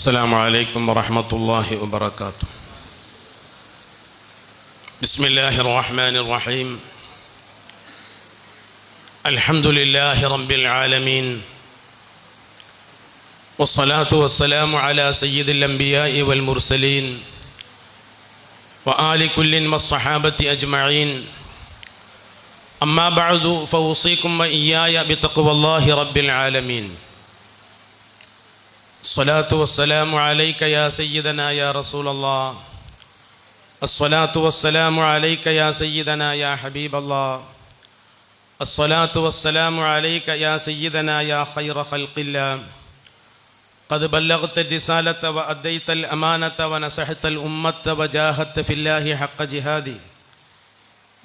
السلام عليكم ورحمة الله وبركاته. بسم الله الرحمن الرحيم. الحمد لله رب العالمين، والصلاة والسلام على سيد الأنبياء والمرسلين وآل كل والصحابة أجمعين. أما بعد فأوصيكم وإياي بتقوى الله رب العالمين. الصلاة والسلام عليك يا سيدنا يا رسول الله. الصلاة والسلام عليك يا سيدنا يا حبيب الله. الصلاة والسلام عليك يا سيدنا يا خير خلق الله. قد بلغت الرسالة وأديت الأمانة ونصحت الأمة وجاهدت في الله حق جهاده.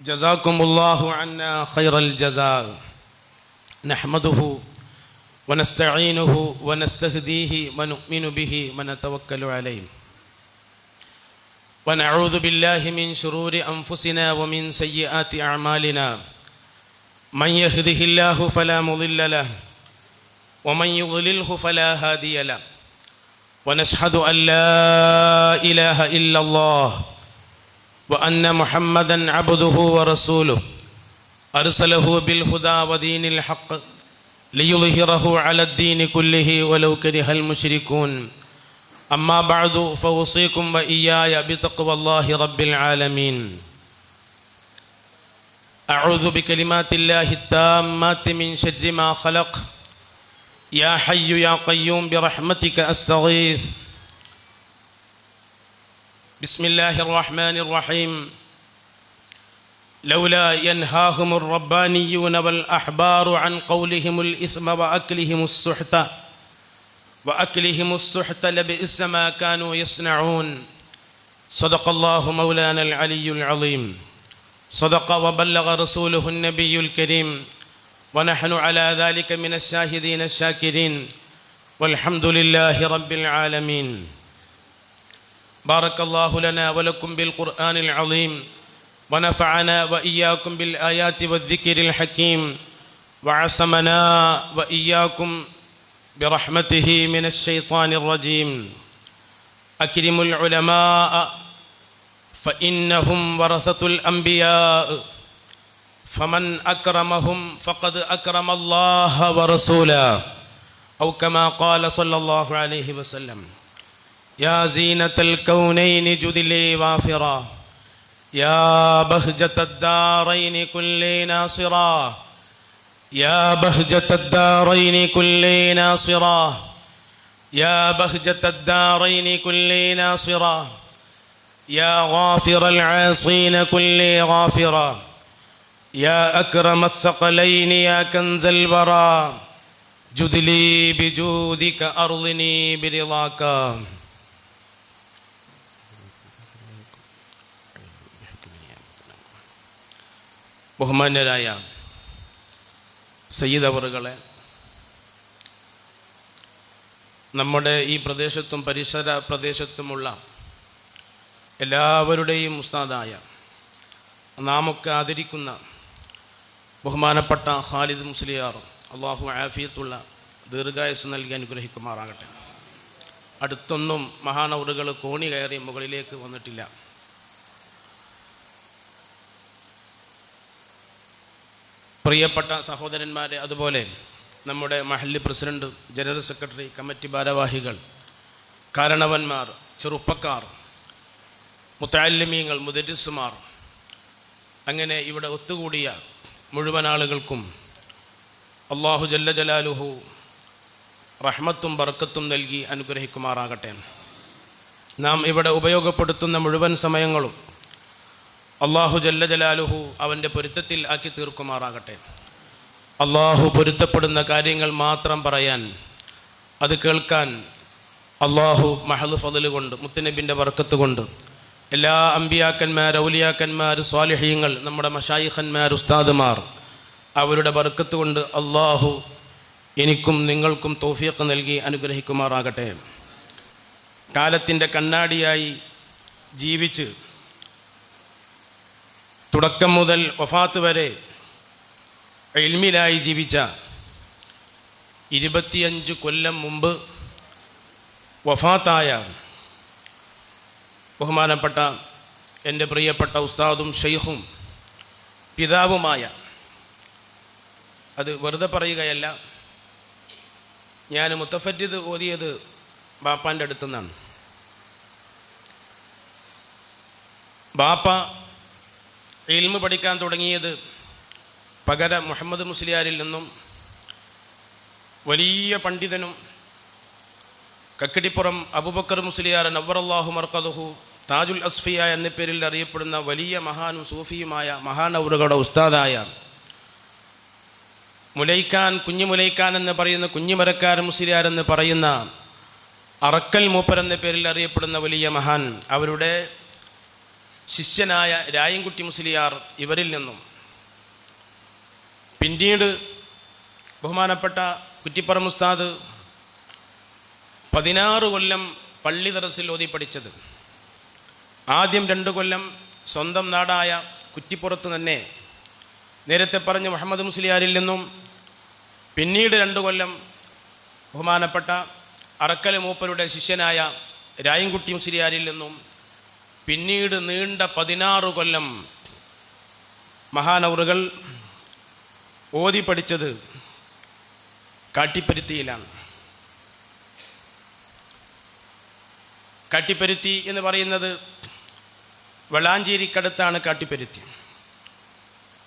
جزاكم الله عنا خير الجزاء. نحمده ونستعينه ونستهديه ونؤمن به ونتوكل عليه، ونعوذ بالله من شرور أنفسنا ومن سيئات أعمالنا. من يهده الله فلا مضل له ومن يضلله فلا هادي له، ونشهد أن لا إله إلا الله وأن محمدا عبده ورسوله أرسله بالهدى ودين الحق ليظهره على الدين كله ولو كره المشركون. أما بعد فأوصيكم وإياي بتقوى الله رب العالمين. أعوذ بكلمات الله التامات من شر ما خلق. يا حي يا قيوم برحمتك أستغيث. بسم الله الرحمن الرحيم. لولا ينهاهم الربانيون والأحبار عن قولهم الإثم وأكلهم السحت لبئس ما كانوا يصنعون. صدق الله مولانا العلي العظيم. صدق وبلغ رسوله النبي الكريم، ونحن على ذلك من الشاهدين الشاكرين، والحمد لله رب العالمين. بارك الله لنا ولكم بالقرآن العظيم، ونفعنا وإياكم بالآيات والذكر الحكيم، وعصمنا وإياكم برحمته من الشيطان الرجيم. أكرموا العلماء فإنهم ورثة الأنبياء، فمن أكرمهم فقد أكرم الله ورسوله، أو كما قال صلى الله عليه وسلم. يا زينة الكونين جد لي وافرا، يا بهجة الدارين كل ناصرا، يا بهجة الدارين كل ناصرا، يا بهجة الدارين كل ناصرا، يا غافر العاصين كل غافرا، يا أكرم الثقلين يا كنز الورى، جد لي بجودك أرضني برضاك. ബഹുമാന്യരായ സയ്യിദ് അവറുകളെ, നമ്മുടെ ഈ പ്രദേശത്തും പരിസര പ്രദേശത്തുമുള്ള എല്ലാവരുടെയും ഉസ്താദായ നാമൊക്കെ ആദരിക്കുന്ന ബഹുമാനപ്പെട്ട ഖാലിദ് മുസ്ലിയാർ, അള്ളാഹു ആഫിയത്തുള്ള ദീർഘായുസ്സ് നൽകി അനുഗ്രഹിക്കുമാറാകട്ടെ. അടുത്തൊന്നും മഹാനവറുകൾ കോണി കയറി മുകളിലേക്ക് വന്നിട്ടില്ല. പ്രിയപ്പെട്ട സഹോദരന്മാരെ, അതുപോലെ നമ്മുടെ മഹല്ല് പ്രസിഡന്റ്, ജനറൽ സെക്രട്ടറി, കമ്മിറ്റി ഭാരവാഹികൾ, കാരണവന്മാർ, ചെറുപ്പക്കാർ, മുത്തഅല്ലിമീങ്ങൾ, മുദരിസുമാർ, അങ്ങനെ ഇവിടെ ഒത്തുകൂടിയ മുഴുവൻ ആളുകൾക്കും അല്ലാഹു ജല്ല ജലാലുഹു റഹ്മത്തും ബർക്കത്തും നൽകി അനുഗ്രഹിക്കുമാറാകട്ടെ. നാം ഇവിടെ ഉപയോഗപ്പെടുത്തുന്ന മുഴുവൻ സമയങ്ങളും അല്ലാഹു ജല്ല ജലാലുഹു അവൻ്റെ പൊരുത്തത്തിൽ ആക്കി തീർക്കുമാറാകട്ടെ. അല്ലാഹു പൊരുത്തപ്പെടുന്ന കാര്യങ്ങൾ മാത്രം പറയാൻ, അത് കേൾക്കാൻ അല്ലാഹു മഹദ് ഫضല് കൊണ്ട്, മുത്തുനബിൻ്റെ ബർക്കത്ത് കൊണ്ട് എല്ലാ അമ്പിയാക്കന്മാർ, ഔലിയാക്കന്മാർ, സ്വാലിഹീങ്ങൾ, നമ്മുടെ മശായിഖന്മാർ, ഉസ്താദുമാർ, അവരുടെ ബർക്കത്ത് കൊണ്ട് അല്ലാഹു എനിക്കും നിങ്ങൾക്കും തൗഫീഖ് നൽകി അനുഗ്രഹിക്കുമാറാകട്ടെ. കാലത്തിൻ്റെ കണ്ണാടിയായി ജീവിച്ച് തുടക്കം മുതൽ വഫാത്ത് വരെ ഇൽമിലായി ജീവിച്ച 25 കൊല്ലം മുമ്പ് വഫാത്തായ ബഹുമാനപ്പെട്ട എൻ്റെ പ്രിയപ്പെട്ട ഉസ്താദും ഷെയ്ഖും പിതാവുമായ, അത് വെറുതെ പറയുകയല്ല, ഞാൻ മുത്തഫറ്റിദ് ഓതിയത് ബാപ്പാൻ്റെ അടുത്തുനിന്നാണ്. ബാപ്പ ഇൽമ് പഠിക്കാൻ തുടങ്ങിയത് പകര മുഹമ്മദ് മുസ്ലിയാരിൽ നിന്നും. വലിയ പണ്ഡിതനും കക്കടിപ്പുറം അബൂബക്കർ മുസ്ലിയാർ നവ്വറല്ലാഹു മർഖദഹു താജുൽ അസ്ഫിയ എന്ന പേരിൽ അറിയപ്പെടുന്ന വലിയ മഹാനും സൂഫിയുമായ മഹാനവറുകളുടെ ഉസ്താദായ മുലൈക്കാൻ, കുഞ്ഞു മുലൈക്കാൻ എന്ന് പറയുന്ന കുഞ്ഞുമരക്കാരൻ മുസ്ലിയാർ എന്ന് പറയുന്ന അറക്കൽ മൂപ്പർ എന്ന പേരിൽ അറിയപ്പെടുന്ന വലിയ മഹാൻ, അവരുടെ ശിഷ്യനായ രായൻകുട്ടി മുസ്ലിയാർ, ഇവരിൽ നിന്നും പിന്നീട് ബഹുമാനപ്പെട്ട കുറ്റിപ്പുറം ഉസ്താദ് 16 കൊല്ലം പള്ളി ദറസിൽ ഓതി പഠിച്ചത്. ആദ്യം 2 കൊല്ലം സ്വന്തം നാടായ കുറ്റിപ്പുറത്ത് തന്നെ നേരത്തെ പറഞ്ഞ മുഹമ്മദ് മുസ്ലിയാരിൽ നിന്നും, പിന്നീട് 2 കൊല്ലം ബഹുമാനപ്പെട്ട അറക്കൽ മൂപ്പരുടെ ശിഷ്യനായ രായൻകുട്ടി മുസ്ലിയാരിൽ നിന്നും, പിന്നീട് നീണ്ട 16 കൊല്ലം മഹാനവറുകൾ ഓതി പഠിച്ചത് കാട്ടിപ്പരുത്തിയിലാണ്. കാട്ടിപ്പരുത്തി എന്ന് പറയുന്നത് വളാഞ്ചേരിക്കടുത്താണ് കാട്ടിപ്പരുത്തി.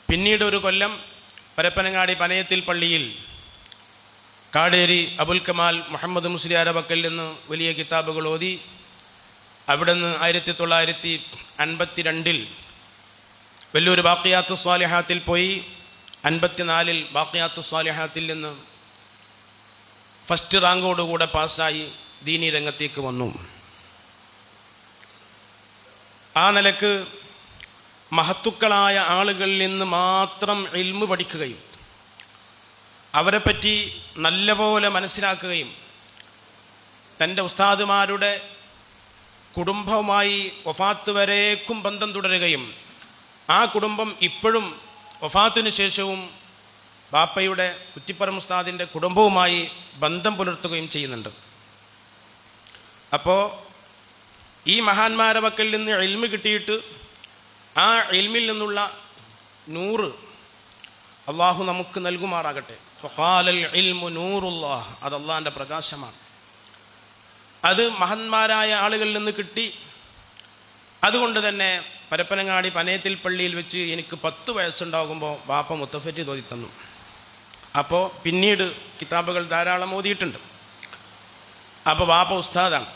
പിന്നീട് 1 കൊല്ലം പരപ്പനങ്ങാടി പനയത്തിൽ പള്ളിയിൽ കാടേരി അബുൽ കമാൽ മുഹമ്മദ് മുസ്ലിയാരുടെ പക്കൽ നിന്ന് വലിയ കിതാബുകൾ ഓതി. അവിടെ നിന്ന് 1952 വലിയൊരു ബാഖിയാത്തു സ്വാലിഹാത്തിൽ പോയി. 54 ബാഖിയാത്തു സ്വാലിഹാത്തിൽ നിന്ന് ഫസ്റ്റ് റാങ്കോടുകൂടെ പാസ്സായി ദീനി രംഗത്തേക്ക് വന്നു. ആ നിലക്ക് മഹത്തുക്കളായ ആളുകളിൽ നിന്ന് മാത്രം ഇൽമ് പഠിക്കുകയും അവരെപ്പറ്റി നല്ലപോലെ മനസ്സിലാക്കുകയും തൻ്റെ ഉസ്താദുമാരുടെ കുടുംബവുമായി വഫാത്ത് വരേക്കും ബന്ധം തുടരുകയും ആ കുടുംബം ഇപ്പോഴും വഫാത്തിനു ശേഷവും ബാപ്പയുടെ കുറ്റിപ്പുറം ഉസ്താദിൻ്റെ കുടുംബവുമായി ബന്ധം പുലർത്തുകയും ചെയ്യുന്നുണ്ട്. അപ്പോൾ ഈ മഹാന്മാരുടെ പക്കൽ നിന്ന് ഇൽമ് കിട്ടിയിട്ട് ആ ഇൽമിൽ നിന്നുള്ള നൂറ് അള്ളാഹു നമുക്ക് നൽകുമാറാകട്ടെ. ഫഖാലൽ ഇൽമു നൂറുല്ലാഹ്, അത് അള്ളാഹിൻ്റെ പ്രകാശമാണ്. അത് മഹാന്മാരായ ആളുകളിൽ നിന്ന് കിട്ടി. അതുകൊണ്ട് തന്നെ പരപ്പനങ്ങാടി പനയത്തിൽ പള്ളിയിൽ വെച്ച് എനിക്ക് 10 വയസ്സുണ്ടാകുമ്പോൾ ബാപ്പ മുത്തഫറ്റി ഓതി തന്നു. അപ്പോൾ പിന്നീട് കിതാബുകൾ ധാരാളം ഓതിയിട്ടുണ്ട്. അപ്പോൾ ബാപ്പ ഉസ്താദാണ്.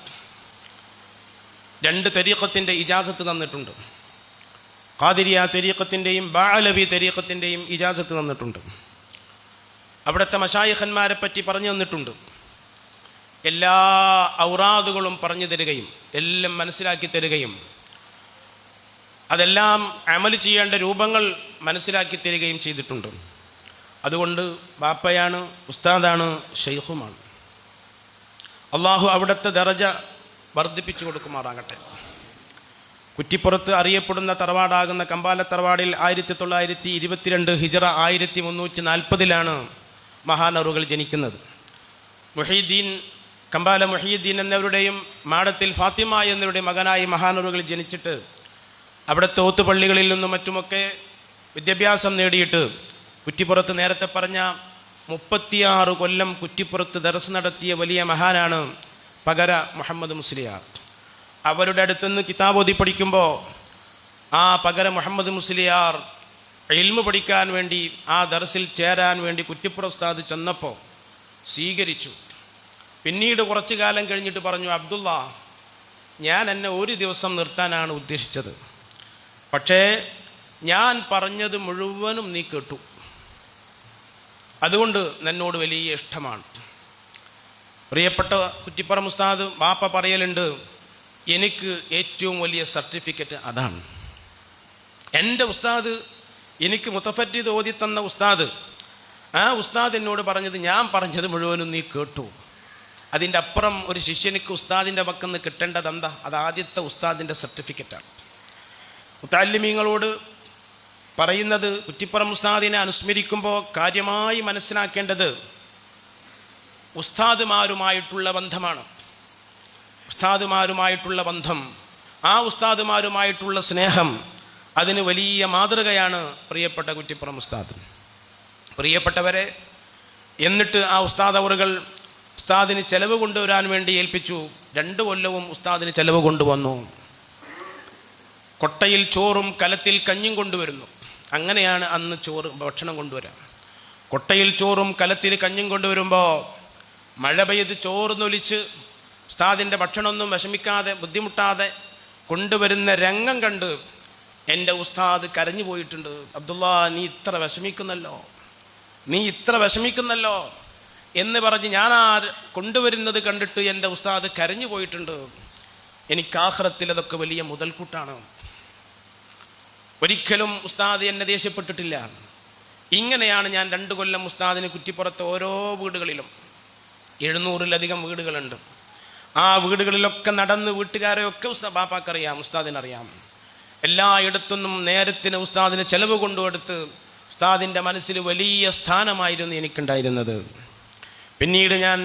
2 തരീഖത്തിൻ്റെ ഇജാസത്ത് തന്നിട്ടുണ്ട്. ഖാദിരിയ തരീഖത്തിൻ്റെയും ബഅലവി തരീഖത്തിൻ്റെയും ഇജാസത്ത് തന്നിട്ടുണ്ട്. അവിടുത്തെ മശായിഖന്മാരെ പറ്റി പറഞ്ഞു തന്നിട്ടുണ്ട്. എല്ലാ ഔറാദുകളും പറഞ്ഞു തരികയും എല്ലാം മനസ്സിലാക്കി തരികയും അതെല്ലാം അമൽ ചെയ്യേണ്ട രൂപങ്ങൾ മനസ്സിലാക്കി തരികയും ചെയ്തിട്ടുണ്ട്. അതുകൊണ്ട് ബാപ്പയാണ്, ഉസ്താദാണ്, ഷെയ്ഖുമാണ്. അള്ളാഹു അവിടുത്തെ ദറജ വർദ്ധിപ്പിച്ചു കൊടുക്കുമാറാകട്ടെ. കുറ്റിപ്പുറത്ത് അറിയപ്പെടുന്ന തറവാടാകുന്ന കമ്പാല തറവാടിൽ 1922 ഹിജറ 1340 മഹാനവറുകൾ ജനിക്കുന്നത്. മുഹീദ്ദീൻ, കമ്പാല മുഹീദ്ദീൻ എന്നവരുടെയും മാടത്തിൽ ഫാത്തിമ എന്നവരുടെ മകനായി മഹാനവറുകൾ ജനിച്ചിട്ട് അവിടുത്തെ ഓത്തുപള്ളികളിൽ നിന്നും മറ്റുമൊക്കെ വിദ്യാഭ്യാസം നേടിയിട്ട് കുറ്റിപ്പുറത്ത് നേരത്തെ പറഞ്ഞ 36 കൊല്ലം കുറ്റിപ്പുറത്ത് ദർസ് നടത്തിയ വലിയ മഹാനാണ് പകര മുഹമ്മദ് മുസ്ലിയാർ. അവരുടെ അടുത്തുനിന്ന് കിതാബ് ഓതി പഠിക്കുമ്പോൾ ആ പകര മുഹമ്മദ് മുസ്ലിയാർ ഇൽമു പഠിക്കാൻ വേണ്ടി ആ ദർസിൽ ചേരാൻ വേണ്ടി കുറ്റിപ്പുറം ഉസ്താദ് ചെന്നപ്പോൾ സ്വീകരിച്ചു. പിന്നീട് കുറച്ചു കാലം കഴിഞ്ഞിട്ട് പറഞ്ഞു, അബ്ദുള്ള, ഞാൻ എന്നെ 1 ദിവസം നിർത്താനാണ് ഉദ്ദേശിച്ചത്, പക്ഷേ ഞാൻ പറഞ്ഞത് മുഴുവനും നീ കേട്ടു, അതുകൊണ്ട് എന്നോട് വലിയ ഇഷ്ടമാണ്. പ്രിയപ്പെട്ട കുറ്റിപ്പുറം ഉസ്താദ് ബാപ്പ പറയലുണ്ട്, എനിക്ക് ഏറ്റവും വലിയ സർട്ടിഫിക്കറ്റ് അതാണ്. എൻ്റെ ഉസ്താദ്, എനിക്ക് മുത്തഫറ്റിദ് ഓതി തന്ന ഉസ്താദ്, ആ ഉസ്താദ് എന്നോട് പറഞ്ഞത് ഞാൻ പറഞ്ഞത് മുഴുവനും നീ കേട്ടു. അതിൻ്റെ അപ്പുറം ഒരു ശിഷ്യനിക്ക് ഉസ്താദിൻ്റെ പക്കൽ നിന്ന് കിട്ടേണ്ടത് എന്താ? അത് ആദ്യത്തെ ഉസ്താദിൻ്റെ സർട്ടിഫിക്കറ്റാണ്. മുത്തഅല്ലിമീങ്ങളോട് പറയുന്നത്, കുറ്റിപ്പുറം ഉസ്താദിനെ അനുസ്മരിക്കുമ്പോൾ കാര്യമായി മനസ്സിലാക്കേണ്ടത് ഉസ്താദുമാരുമായിട്ടുള്ള ബന്ധമാണ്. ഉസ്താദുമാരുമായിട്ടുള്ള ബന്ധം, ആ ഉസ്താദുമാരുമായിട്ടുള്ള സ്നേഹം, അതിന് വലിയ മാതൃകയാണ് പ്രിയപ്പെട്ട കുറ്റിപ്പുറം ഉസ്താദ്. പ്രിയപ്പെട്ടവരെ, എന്നിട്ട് ആ ഉസ്താദ് അവറുകൾ ഉസ്താദിന് ചെലവ് കൊണ്ടുവരാൻ വേണ്ടി ഏൽപ്പിച്ചു. 2 കൊല്ലവും ഉസ്താദിന് ചെലവ് കൊണ്ടുവന്നു. കൊട്ടയിൽ ചോറും കലത്തിൽ കഞ്ഞിയും കൊണ്ടുവരുന്നു. അങ്ങനെയാണ് അന്ന് ഭക്ഷണം കൊണ്ടുവരാം. കൊട്ടയിൽ ചോറും കലത്തിൽ കഞ്ഞിയും കൊണ്ടുവരുമ്പോൾ മഴ പെയ്ത് ചോർന്നൊലിച്ച് ഉസ്താദിൻ്റെ ഭക്ഷണമൊന്നും വിഷമിക്കാതെ ബുദ്ധിമുട്ടാതെ കൊണ്ടുവരുന്ന രംഗം കണ്ട് എൻ്റെ ഉസ്താദ് കരഞ്ഞു പോയിട്ടുണ്ട്. അബ്ദുള്ള, നീ ഇത്ര വിഷമിക്കുന്നല്ലോ എന്ന് പറഞ്ഞ് ഞാൻ ആ കൊണ്ടുവരുന്നത് കണ്ടിട്ട് എൻ്റെ ഉസ്താദ് കരഞ്ഞു പോയിട്ടുണ്ട്. എനിക്ക് ആഖിറത്തിൽ അതൊക്കെ വലിയ മുതൽക്കൂട്ടാണ്. ഒരിക്കലും ഉസ്താദ് എന്നെ ദേഷ്യപ്പെട്ടിട്ടില്ല. ഇങ്ങനെയാണ് ഞാൻ 2 കൊല്ലം ഉസ്താദിന് കുറ്റിപ്പുറത്ത് ഓരോ വീടുകളിലും 700-ലധികം വീടുകളുണ്ട്. ആ വീടുകളിലൊക്കെ നടന്ന് വീട്ടുകാരെയൊക്കെ ബാപ്പാക്കറിയാം, ഉസ്താദിനറിയാം. എല്ലായിടത്തുനിന്നും നേരത്തിന് ഉസ്താദിന് ചെലവ് കൊണ്ടുകൊടുത്ത് ഉസ്താദിൻ്റെ മനസ്സിൽ വലിയ സ്ഥാനമായിരുന്നു എനിക്കുണ്ടായിരുന്നത്. പിന്നീട് ഞാൻ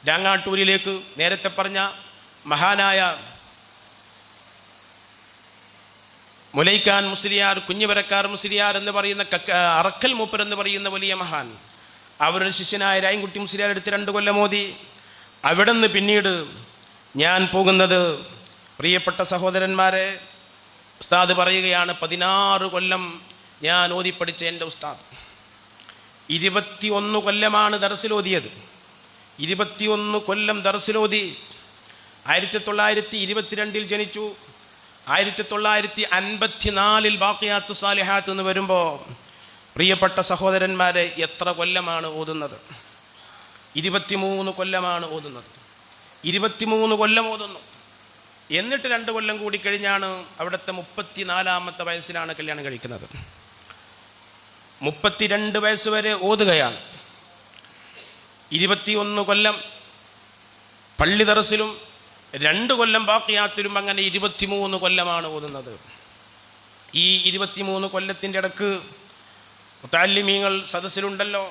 രാങ്ങാട്ടൂരിലേക്ക്, നേരത്തെ പറഞ്ഞ മഹാനായ മുലൈക്കാൻ മുസ്ലിയാർ, കുഞ്ഞിവരക്കാർ മുസ്ലിയാർ എന്ന് പറയുന്ന അറക്കൽ മൂപ്പർ എന്ന് പറയുന്ന വലിയ മഹാൻ, അവരുടെ ശിഷ്യനായ രായൻകുട്ടി മുസ്ലിയാർ എടുത്ത് 2 കൊല്ലം ഓതി. അവിടെ നിന്ന് പിന്നീട് ഞാൻ പോകുന്നത്, പ്രിയപ്പെട്ട സഹോദരന്മാരെ, ഉസ്താദ് പറയുകയാണ്, 16 കൊല്ലം ഞാൻ ഓതിപ്പടിച്ച എൻ്റെ ഉസ്താദ് 21 കൊല്ലമാണ് ദർസിലോതിയത്. 21 കൊല്ലം ദർസിലോതി. 1922 ജനിച്ചു. 1954 ബാഖിയാത്തു സാലിഹാത്ത് എന്ന് വരുമ്പോൾ, പ്രിയപ്പെട്ട സഹോദരന്മാരെ, എത്ര കൊല്ലമാണ് ഓതുന്നത്? 23 കൊല്ലമാണ് ഓതുന്നത്. 23 കൊല്ലം ഓതുന്നു. എന്നിട്ട് 2 കൊല്ലം കൂടി കഴിഞ്ഞാണ് അവിടുത്തെ 34-ാമത്തെ വയസ്സിലാണ് കല്യാണം കഴിക്കുന്നത്. 32 വയസ്സ് വരെ ഓതുകയാണ്. 21 കൊല്ലം പള്ളി ദർസിലും 2 കൊല്ലം ബാഖിയാത്തിലും, അങ്ങനെ 23 കൊല്ലമാണ് ഓതുന്നത്. ഈ 23 കൊല്ലത്തിൻ്റെ ഇടക്ക് മുതഅല്ലിമീങ്ങൾ സദസ്സിലുണ്ടല്ലോ.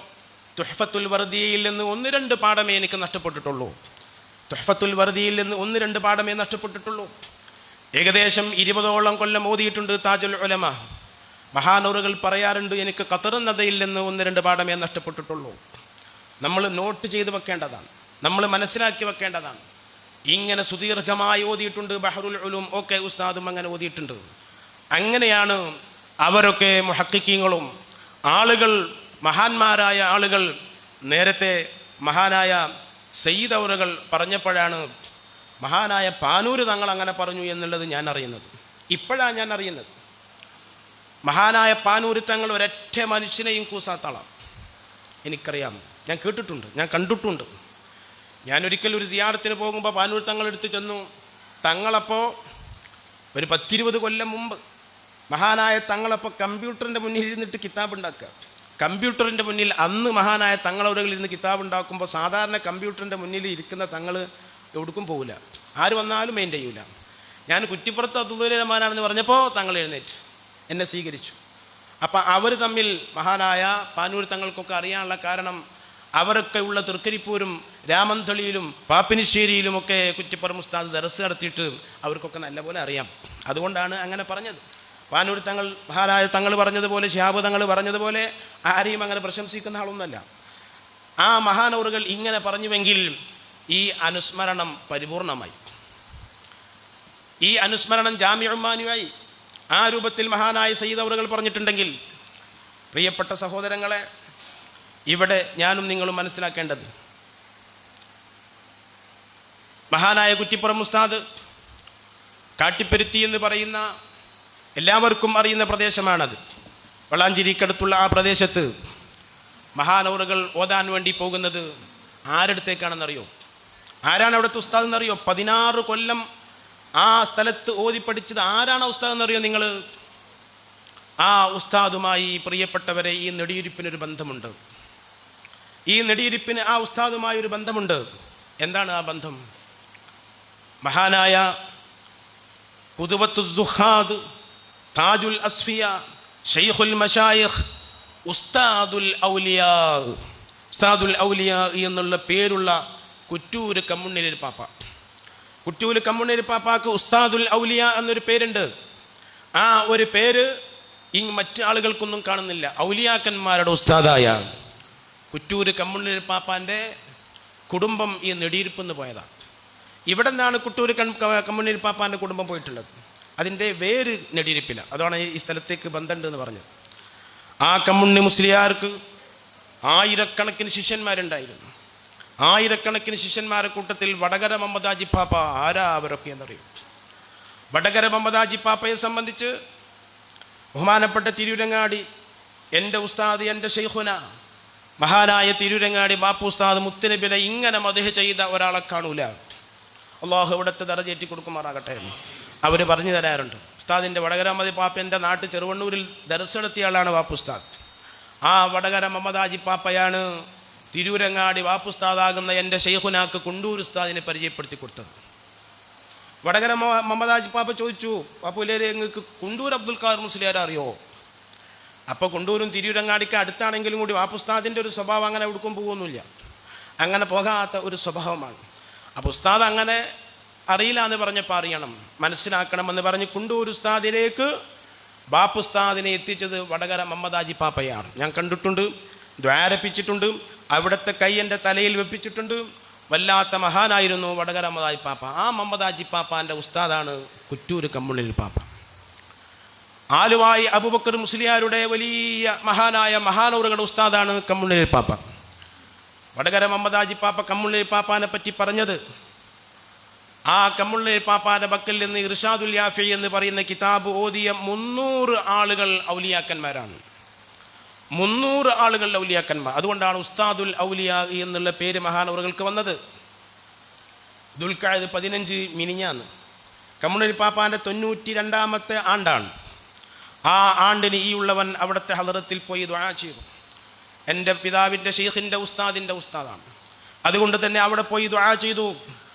തുഹ്ഫത്തുൽ വർദിയയിൽ നിന്ന് 1-2 പാഠമേ എനിക്ക് നഷ്ടപ്പെട്ടിട്ടുള്ളൂ. തുഹ്ഫത്തുൽ വർദിയയിൽ നിന്ന് 1-2 പാഠമേ നഷ്ടപ്പെട്ടിട്ടുള്ളൂ. ഏകദേശം 20ഓളം കൊല്ലം ഓതിയിട്ടുണ്ട് താജുൽ ഉലമ. മഹാനൂറുകൾ പറയാറുണ്ട്, എനിക്ക് ഖത്തർ നദയിൽ നിന്ന് 1-2 പാഠമേ നഷ്ടപ്പെട്ടിട്ടുള്ളൂ. നമ്മൾ നോട്ട് ചെയ്ത് വെക്കേണ്ടതാണ്, നമ്മൾ മനസ്സിലാക്കി വെക്കേണ്ടതാണ്. ഇങ്ങനെ സുദീർഘമായി ഓതിയിട്ടുണ്ട്. ബഹറുൽ ഉലൂം ഒക്കെ ഉസ്താദും അങ്ങനെ ഓതിയിട്ടുണ്ട്. അങ്ങനെയാണ് അവരൊക്കെ മുഹഖിഖീങ്ങളും ആളുകൾ, മഹാന്മാരായ ആളുകൾ. നേരത്തെ മഹാനായ സയ്യിദ് അവറുകൾ പറഞ്ഞപ്പോഴാണ് മഹാനായ പാനൂര് തങ്ങൾ അങ്ങനെ പറഞ്ഞു എന്നുള്ളത് ഞാൻ അറിയുന്നത്. ഇപ്പോഴാണ് ഞാൻ അറിയുന്നത്. മഹാനായ പാനൂര് തങ്ങൾ ഒരൊറ്റ മനുഷ്യനെയും കൂസാത്താളാണ്. എനിക്കറിയാം, ഞാൻ കേട്ടിട്ടുണ്ട്, ഞാൻ കണ്ടിട്ടുണ്ട്. ഞാനൊരിക്കൽ ഒരു സിയാറത്തിന് പോകുമ്പോൾ പാനൂർ തങ്ങളെടുത്ത് ചെന്നു. തങ്ങളപ്പോൾ ഒരു 10-20 കൊല്ലം മുമ്പ് മഹാനായ തങ്ങളപ്പോൾ കമ്പ്യൂട്ടറിൻ്റെ മുന്നിൽ ഇരുന്നിട്ട് കിതാബ് ഉണ്ടാക്കുക. കമ്പ്യൂട്ടറിൻ്റെ മുന്നിൽ അന്ന് മഹാനായ തങ്ങളവരുകളിൽ ഇരുന്ന് കിതാബ് ഉണ്ടാക്കുമ്പോൾ സാധാരണ കമ്പ്യൂട്ടറിൻ്റെ മുന്നിൽ ഇരിക്കുന്ന തങ്ങൾ എവിടേക്കും പോകില്ല, ആര് വന്നാലും മെയിൻ ചെയ്യൂല. ഞാൻ കുറ്റിപ്പുറത്ത് അബ്ദുൽ-റഹ്മാനാണെന്ന് പറഞ്ഞപ്പോൾ തങ്ങൾ എഴുന്നേറ്റ് എന്നെ സ്വീകരിച്ചു. അപ്പം അവർ തമ്മിൽ മഹാനായ പാനൂർ തങ്ങൾക്കൊക്കെ അറിയാനുള്ള കാരണം, അവരൊക്കെ ഉള്ള തൃക്കരിപ്പൂരും രാമന്തളിയിലും പാപ്പിനിശ്ശേരിയിലുമൊക്കെ കുറ്റിപ്പുറം ഉസ്താദ് ദർസ് നടത്തിയിട്ട് അവർക്കൊക്കെ നല്ലപോലെ അറിയാം. അതുകൊണ്ടാണ് അങ്ങനെ പറഞ്ഞത്. പാനൂർ തങ്ങൾ, മഹാനായ തങ്ങൾ പറഞ്ഞതുപോലെ, ശിഹാബ് തങ്ങൾ പറഞ്ഞതുപോലെ ആരെയും അങ്ങനെ പ്രശംസിക്കുന്ന ആളൊന്നല്ല. ആ മഹാനവറുകൾ ഇങ്ങനെ പറഞ്ഞുവെങ്കിൽ ഈ അനുസ്മരണം പരിപൂർണമായി. ഈ അനുസ്മരണം ജാമിഉമ്മാനുമായി ആ രൂപത്തിൽ മഹാനായ സയ്യിദ് അവറുകൾ പറഞ്ഞിട്ടുണ്ടെങ്കിൽ, പ്രിയപ്പെട്ട സഹോദരങ്ങളെ, ഇവിടെ ഞാനും നിങ്ങളും മനസ്സിലാക്കേണ്ടത്, മഹാനായ കുറ്റിപ്പുറം ഉസ്താദ് കാട്ടിപ്പരുത്തി എന്ന് പറയുന്ന എല്ലാവർക്കും അറിയുന്ന പ്രദേശമാണത്. വളാഞ്ചേരിക്കടുത്തുള്ള ആ പ്രദേശത്ത് മഹാനവറുകൾ ഓതാൻ വേണ്ടി പോകുന്നത് ആരടുത്തേക്കാണെന്നറിയോ? ആരാണ് അവിടുത്തെ ഉസ്താദ് എന്നറിയോ? 16 കൊല്ലം ആ സ്ഥലത്ത് ഓതി പഠിച്ചത് ആരാണ് ഉസ്താദ് എന്നറിയോ നിങ്ങൾ? ആ ഉസ്താദുമായി, പ്രിയപ്പെട്ടവരെ, ഈ നെടിയിരിപ്പിനൊരു ബന്ധമുണ്ട്. ഈ നെടിയിരിപ്പിന് ആ ഉസ്താദുമായൊരു ബന്ധമുണ്ട്. എന്താണ് ആ ബന്ധം? മഹാനായ ഖുതുവത്തുസ് സുഹാദ്, താജുൽ അസ്ഫിയ, ശൈഖുൽ മശായിഖ്, ഉസ്താദുൽ ഔലിയാ, ഉസ്താദുൽ ഔലിയാ എന്നുള്ള പേരുള്ള കുറ്റൂര് കമ്മുണ്ണിലൊരു പാപ്പ, കുറ്റൂര് കമ്മുണ്ണേരി പാപ്പാക്ക് ഉസ്താദുൽ ഔലിയ എന്നൊരു പേരുണ്ട്. ആ ഒരു പേര് മറ്റു ആളുകൾക്കൊന്നും കാണുന്നില്ല. ഔലിയാക്കന്മാരുടെ ഉസ്താദായ കുറ്റൂര് കമ്മുണ്ണേരി പാപ്പാൻ്റെ കുടുംബം ഈ നെടിയിരുപ്പെന്ന് പോയതാണ്. ഇവിടെ നിന്നാണ് കുറ്റൂര് കമ്മുണ്ണേരി പാപ്പാൻ്റെ കുടുംബം പോയിട്ടുള്ളത്. അതിൻ്റെ വേര് നെടിയിരിപ്പില്ല. അതാണ് ഈ സ്ഥലത്തേക്ക് ബന്ധമുണ്ട് എന്ന് പറഞ്ഞത്. ആ കമ്മുണ്ണി മുസ്ലിയാർക്ക് ആയിരക്കണക്കിന് ശിഷ്യന്മാരുണ്ടായിരുന്നു. ആയിരക്കണക്കിന് ശിഷ്യന്മാരുടെ കൂട്ടത്തിൽ വടകര മുഹമ്മദ് ഹാജി പാപ്പ ആരാ അവരൊക്കെ എന്നറിയും. വടകര മുഹമ്മദ് ഹാജി പാപ്പയെ സംബന്ധിച്ച് ബഹുമാനപ്പെട്ട തിരൂരങ്ങാടി എൻ്റെ ഉസ്താദ്, എൻ്റെ ഷെയ്ഖുന മഹാനായ തിരൂരങ്ങാടി ബാപ്പു ഉസ്താദ് മുത്തുനബിയെ ഇങ്ങനെ മദ്ഹ് ചെയ്ത ഒരാളെ കാണൂല. അള്ളാഹു ഇവിടുത്തെ ദറജേറ്റി കൊടുക്കുമാറാകട്ടെ. അവർ പറഞ്ഞു തരാറുണ്ട്. ഉസ്താദിൻ്റെ വടകര മുഹമ്മദ് പാപ്പ എൻ്റെ നാട്ടിൽ ചെറുവണ്ണൂരിൽ ദർസ് നടത്തിയ ആളാണ് ബാപ്പു ഉസ്താദ്. ആ വടകര മുഹമ്മദ് ഹാജി പാപ്പയാണ് തിരൂരങ്ങാടി ബാപ്പു ഉസ്താദാകുന്ന എൻ്റെ ഷെയ്ഖുനാക്ക് കുണ്ടൂർ ഉസ്താദിനെ പരിചയപ്പെടുത്തി കൊടുത്തത്. വടകര മുഹമ്മദ് ഹാജി പാപ്പ ചോദിച്ചു, പാപ്പുലേരെ നിങ്ങൾക്ക് കുണ്ടൂർ അബ്ദുൽ ഖാദർ മുസ്ലിയാരെ അറിയോ? അപ്പോൾ കുണ്ടൂരും തിരൂരങ്ങാടിക്ക് അടുത്താണെങ്കിലും കൂടി ബാപ്പു ഉസ്താദിൻ്റെ ഒരു സ്വഭാവം അങ്ങനെ എവിടേക്കും പോകുന്നില്ല, അങ്ങനെ പോകാത്ത ഒരു സ്വഭാവമാണ്. അപ്പോൾ ഉസ്താദ് അങ്ങനെ അറിയില്ല എന്ന് പറഞ്ഞപ്പോൾ അറിയണം, മനസ്സിലാക്കണമെന്ന് പറഞ്ഞ് കുണ്ടൂർ ഉസ്താദിലേക്ക് ബാപ്പു ഉസ്താദിനെ എത്തിച്ചത് വടകര മുഹമ്മദ് ഹാജി പാപ്പയാണ്. ഞാൻ കണ്ടിട്ടുണ്ട്, ദ്വാരപ്പിച്ചിട്ടുണ്ട്, അവിടുത്തെ കൈ എൻ്റെ തലയിൽ വെപ്പിച്ചിട്ടുണ്ട്. വല്ലാത്ത മഹാനായിരുന്നു വടകര മുഹമ്മദ് ഹാജി പാപ്പ. ആ മുഹമ്മദ് ഹാജി പാപ്പാൻ്റെ ഉസ്താദാണ് കുറ്റൂര് കമ്മുണ്ണേരി പാപ്പ. ആലുവായി അബൂബക്കർ മുസ്ലിയാരുടെ വലിയ മഹാനായ മഹാനൂറുകളുടെ ഉസ്താദാണ് കമ്മുണ്ണേരി പാപ്പ. വടകര മുഹമ്മദ് ഹാജി പാപ്പ കമ്മുണ്ണേരി പാപ്പാനെ പറ്റി പറഞ്ഞത്, ആ കമ്മുണ്ണേരി പാപ്പാൻ്റെ പക്കൽ നിന്ന് ഇർഷാദുൽ യാഫി എന്ന് പറയുന്ന കിതാബ് ഓതിയ 300 ആളുകൾ ഔലിയാക്കന്മാരാണ്. 300 ആളുകൾ ഔലിയാക്കന്മാർ. അതുകൊണ്ടാണ് ഉസ്താദുൽ ഔലിയ എന്നുള്ള പേര് മഹാനവറുകൾക്ക് വന്നത്. ദുൽഖഅദ് 15 മിനിഞ്ഞാന്ന് കമ്മുണ്ണേരി പാപ്പാൻ്റെ 92ാമത്തെ ആണ്ടാണ്. ആ ആണ്ടിന് ഈ ഉള്ളവൻ അവിടുത്തെ ഹളറത്തിൽ പോയി ദുആ ചെയ്തു. എൻ്റെ പിതാവിൻ്റെ ഷെയ്ഖിൻ്റെ ഉസ്താദിൻ്റെ ഉസ്താദാണ്. അതുകൊണ്ട് തന്നെ അവിടെ പോയി ദുആ ചെയ്തു.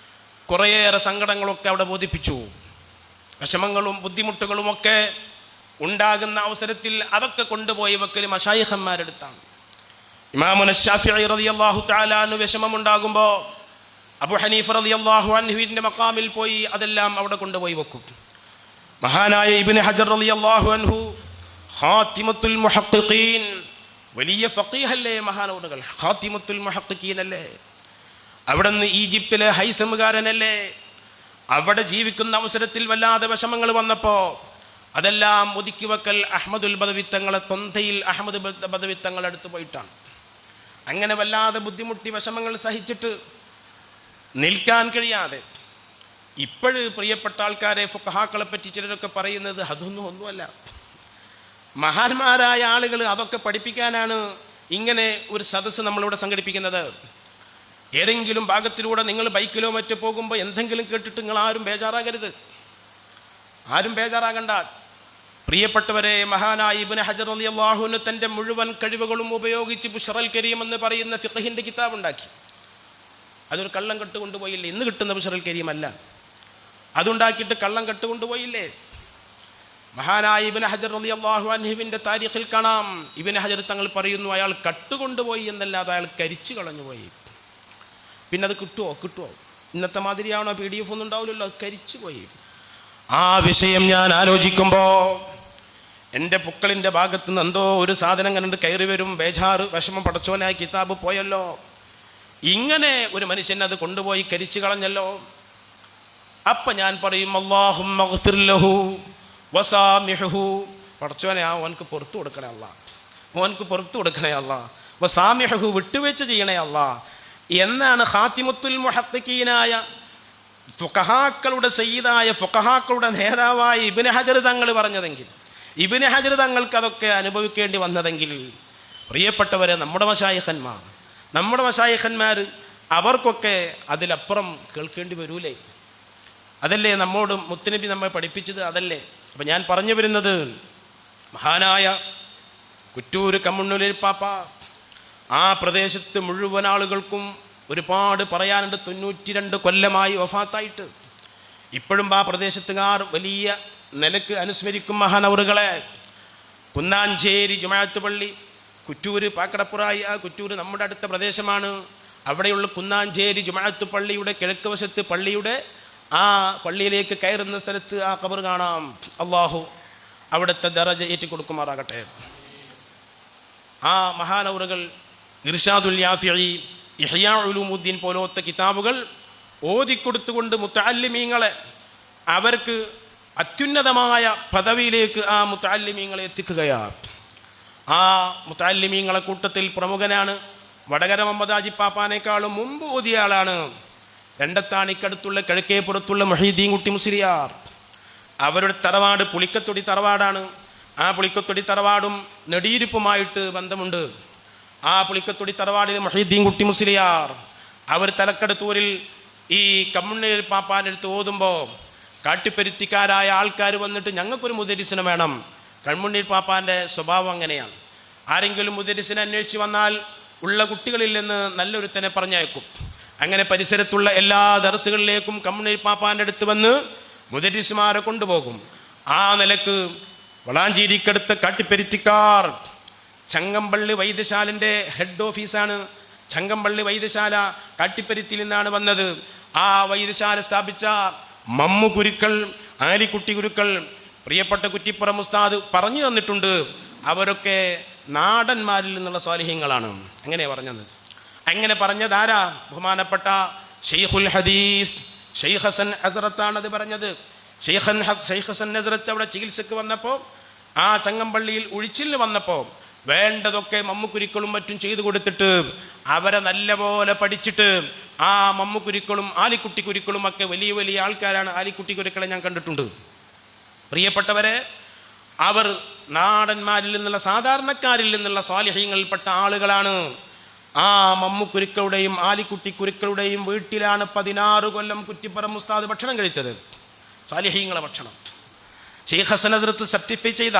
കുറേയേറെ സങ്കടങ്ങളൊക്കെ അവിടെ ബോധിപ്പിച്ചു. വിഷമങ്ങളും ബുദ്ധിമുട്ടുകളുമൊക്കെ ഉണ്ടാകുന്ന അവസരത്തിൽ അതൊക്കെ കൊണ്ടുപോയി വെക്കൽ മശായിഖന്മാരെടുത്താണ്. ഇമാമുന ശാഫിഈ റളിയല്ലാഹു തആല അൻഹു വിഷമമുണ്ടാകുമ്പോൾ അബൂ ഹനീഫ റളിയല്ലാഹു അൻഹുവിൻ്റെ മഖാമിൽ പോയി അതെല്ലാം അവിടെ കൊണ്ടുപോയി വെക്കും. മഹാനായ ഇബ്നു ഹജർ റളിയല്ലാഹു അൻഹു ഖാതിമത്തുൽ മുഹഖ്ഖീൻ, വലിയ ഫഖീഹല്ലേ മഹാനവറുകൾ, ഖാതിമത്തുൽ മുഹഖ്ഖീൻ അല്ലേ, അവിടുന്ന് ഈജിപ്തിലെ ഹൈസമുകാരനല്ലേ. അവിടെ ജീവിക്കുന്ന അവസരത്തിൽ വല്ലാതെ വിഷമങ്ങൾ വന്നപ്പോൾ അതെല്ലാം ഒതുക്കി വെക്കൽ അഹ്മദുൽ ബദവിത്തങ്ങളെ തൊന്തയിൽ അഹമ്മദ് ബദവിത്തങ്ങൾ അടുത്ത് പോയിട്ടാണ്. അങ്ങനെ വല്ലാതെ ബുദ്ധിമുട്ടി വിഷമങ്ങൾ സഹിച്ചിട്ട് നിൽക്കാൻ കഴിയാതെ ഇപ്പോഴ് പ്രിയപ്പെട്ട ആൾക്കാരെ ഫുഖഹാക്കളെ പറ്റി ചിലരൊക്കെ പറയുന്നത് ഒന്നുമല്ല. മഹാന്മാരായ ആളുകൾ അതൊക്കെ പഠിപ്പിക്കാനാണ് ഇങ്ങനെ ഒരു സദസ്സ് നമ്മളിവിടെ സംഘടിപ്പിക്കുന്നത്. ഏതെങ്കിലും ഭാഗത്തിലൂടെ നിങ്ങൾ ബൈക്കിലോ മറ്റോ പോകുമ്പോൾ എന്തെങ്കിലും കേട്ടിട്ട് നിങ്ങൾ ആരും ബേജാറാകരുത്, ആരും ബേജാറാകണ്ട. പ്രിയപ്പെട്ടവരെ, മഹാനായ ഇബ്നു ഹജർ റളിയല്ലാഹു അൻഹു തൻ്റെ മുഴുവൻ കഴിവുകളും ഉപയോഗിച്ച് ബുശ്റൽ കരീം എന്ന് പറയുന്ന ഫിഖഹിൻ്റെ കിതാബ് ഉണ്ടാക്കി. അതൊരു കള്ളം കെട്ടുകൊണ്ടുപോയില്ലേ? ഇന്ന് കിട്ടുന്ന ബുശ്റൽ കരീം അല്ല, അതുണ്ടാക്കിയിട്ട് കള്ളം കെട്ടുകൊണ്ടുപോയില്ലേ? മഹാനായ ഇബ്നു ഹജർ റളിയല്ലാഹു അൻഹുവിൻ്റെ താരീഖിൽ കാണാം, ഇബ്നു ഹജർ തങ്ങൾ പറയുന്നു, അയാൾ കട്ടുകൊണ്ടുപോയി എന്നല്ലാതെ അയാൾ കരിച്ചു കളഞ്ഞുപോയി. പിന്നെ അത് കിട്ടുമോ? ഇന്നത്തെ മാതിരിയാണോ? PDF ഒന്നും ഉണ്ടാവില്ലല്ലോ, അത് കരിച്ചു പോയി. ആ വിഷയം ഞാൻ ആലോചിക്കുമ്പോൾ എൻ്റെ പുക്കളിൻ്റെ ഭാഗത്ത് നിന്ന് എന്തോ ഒരു സാധനം കണ്ട് കയറി വരും, ബേജാറ്, വിഷമം. പടച്ചോനായ കിതാബ് പോയല്ലോ, ഇങ്ങനെ ഒരു മനുഷ്യൻ അത് കൊണ്ടുപോയി കരിച്ചു കളഞ്ഞല്ലോ. അപ്പം ഞാൻ പറയും, അല്ലാഹുമ്മഗ്ഫിർ ലഹു വസാമിഹു, പടച്ചോനെ ആ ഓനക്ക് പുറത്തു കൊടുക്കണേ അല്ലാ, ഓനക്ക് പുറത്തു കൊടുക്കണേ അല്ലാ, വസാമിഹു വിട്ടുവീഴ്ച ചെയ്യണേ അല്ലാ എന്നാണ് ഖാതിമത്തുൽ മുഹഖ്ഖീനായ ഫുഖഹാക്കളുടെ സയ്യിദായ ഫുഖഹാക്കളുടെ നേതാവായ ഇബ്നു ഹജർ തങ്ങൾ പറഞ്ഞതെങ്കിൽ, ഇബ്നു ഹജർ തങ്ങൾക്ക് അതൊക്കെ അനുഭവിക്കേണ്ടി വന്നതെങ്കിൽ, പ്രിയപ്പെട്ടവരെ, നമ്മുടെ മശായിഖന്മാർ അവർക്കൊക്കെ അതിലപ്പുറം കേൾക്കേണ്ടി വരൂലേ? അതല്ലേ നമ്മോട് മുത്തുനബി നമ്മെ പഠിപ്പിച്ചത്? അതല്ലേ? അപ്പം ഞാൻ പറഞ്ഞു വരുന്നത്, മഹാനായ കുറ്റൂര് കമ്മുണ്ണേരി പാപ്പ ആ പ്രദേശത്ത് മുഴുവൻ ആളുകൾക്കും ഒരുപാട് പറയാനുണ്ട്. 92 കൊല്ലമായി വഫാത്തായിട്ട്. ഇപ്പോഴും ആ പ്രദേശത്തുകാർ വലിയ നിലക്ക് അനുസ്മരിക്കും മഹാനവറുകളെ. കുന്നാഞ്ചേരി ജുമാഅത്ത് പള്ളി, കുറ്റൂര് പാക്കടപ്പുറായി, ആ കുറ്റൂര് നമ്മുടെ അടുത്ത പ്രദേശമാണ്. അവിടെയുള്ള കുന്നാഞ്ചേരി ജുമാഅത്ത് പള്ളിയുടെ കിഴക്ക് വശത്ത് പള്ളിയുടെ ആ പള്ളിയിലേക്ക് കയറുന്ന സ്ഥലത്ത് ആ ഖബർ കാണാം. അള്ളാഹു അവിടുത്തെ ദറജ ഏറ്റിക്കൊടുക്കുമാറാകട്ടെ. ആ മഹാനവറുകൾ ഇർഷാദുൽ യാഫിഈ, ഇഹ്യാ ഉലൂമുദ്ദീൻ പോലത്തെ കിതാബുകൾ ഓതിക്കൊടുത്തുകൊണ്ട് മുത്തഅല്ലിമീങ്ങളെ അവർക്ക് അത്യുന്നതമായ പദവിയിലേക്ക് ആ മുത്തഅല്ലിമീങ്ങളെ എത്തിക്കുകയാണ്. ആ മുത്തഅല്ലിമീങ്ങളെ കൂട്ടത്തിൽ പ്രമുഖനാണ് വടകര മമ്മദാജി പാപ്പാനേക്കാളും മുമ്പ് ഓതിയ ആളാണ് രണ്ടത്താണിക്കടുത്തുള്ള കിഴക്കേപ്പുറത്തുള്ള മുഹീദ്ദീൻ കുട്ടി മുസ്ലിയാർ. അവരുടെ തറവാട് പുളിക്കത്തൊടി തറവാടാണ്. ആ പുളിക്കത്തൊടി തറവാടും നെടിയിരിപ്പുമായിട്ട് ബന്ധമുണ്ട്. ആ പുളിക്കത്തൊടി തറവാടിൽ മുഹീദ്ദീൻ കുട്ടി മുസ്ലിയാർ അവർ തലക്കടത്തൂരിൽ ഈ കമ്മുണ്ണീർ പാപ്പാൻ്റെ അടുത്ത് ഓതുമ്പോൾ കാട്ടിപ്പരുത്തിക്കാരായ ആൾക്കാർ വന്നിട്ട് ഞങ്ങൾക്കൊരു മുദരിസിനെ വേണം. കമ്മുണ്ണീർ പാപ്പാൻ്റെ സ്വഭാവം അങ്ങനെയാണ്. ആരെങ്കിലും മുദരിസിനെ അന്വേഷിച്ച് വന്നാൽ ഉള്ള കുട്ടികളിൽ നിന്ന് നല്ലൊരുത്തനെ പറഞ്ഞയക്കും. അങ്ങനെ പരിസരത്തുള്ള എല്ലാ ദർസുകളിലേക്കും കമ്മുണ്ണീർ പാപ്പാൻ്റെ അടുത്ത് വന്ന് മുദരിസുമാരെ കൊണ്ടുപോകും. ആ നിലക്ക് വളാഞ്ചേരിക്കടുത്ത കാട്ടിപ്പരുത്തിക്കാർ ചങ്ങമ്പള്ളി വൈദ്യശാലൻ്റെ ഹെഡ് ഓഫീസാണ്. ചങ്ങമ്പള്ളി വൈദ്യശാല കാട്ടിപ്പരുത്തിയിൽ നിന്നാണ് വന്നത്. ആ വൈദ്യശാല സ്ഥാപിച്ച മമ്മു ഗുരുക്കൾ, ആലിക്കുട്ടി ഗുരുക്കൾ, പ്രിയപ്പെട്ട കുറ്റിപ്പുറം ഉസ്താദ് പറഞ്ഞു തന്നിട്ടുണ്ട്. അവരൊക്കെ നാടന്മാരിൽ നിന്നുള്ള സ്വാലിഹ്യങ്ങളാണ്. അങ്ങനെ പറഞ്ഞത്. അങ്ങനെ പറഞ്ഞതാരാ? ബഹുമാനപ്പെട്ട ഷെയ്ഖുൽ ഹദീസ് ഷെയ്ഖ് ഹസൻ ഹസ്രത്താണത് പറഞ്ഞത്. ഷെയ്ഖ് ഹസൻ ഹസ്രത്ത് അവിടെ ചികിത്സക്ക് വന്നപ്പോൾ, ആ ചങ്ങമ്പള്ളിയിൽ ഉഴിച്ചിലിന് വന്നപ്പോൾ വേണ്ടതൊക്കെ മമ്മുക്കുരിക്കളും മറ്റും ചെയ്തു കൊടുത്തിട്ട് അവരെ നല്ലപോലെ പഠിച്ചിട്ട് ആ മമ്മുക്കുരിക്കളും ആലിക്കുട്ടി കുരുക്കളും ഒക്കെ വലിയ വലിയ ആൾക്കാരാണ്. ആലിക്കുട്ടി കുരുക്കളെ ഞാൻ കണ്ടിട്ടുണ്ട്. പ്രിയപ്പെട്ടവരെ, അവർ നാടന്മാരിൽ നിന്നുള്ള സാധാരണക്കാരിൽ നിന്നുള്ള സ്വാലിഹ്യങ്ങളിൽപ്പെട്ട ആളുകളാണ്. ആ മമ്മുക്കുരുക്കളുടെയും ആലിക്കുട്ടി കുരുക്കളുടെയും വീട്ടിലാണ് 16 കൊല്ലം കുറ്റിപ്പുറം ഉസ്താദ് ഭക്ഷണം കഴിച്ചത്. സ്വാലിഹ്യങ്ങളെ ഭക്ഷണം ഷെയ്ഖ് ഹസൻ ഹസ്രത്ത് സർട്ടിഫൈ ചെയ്ത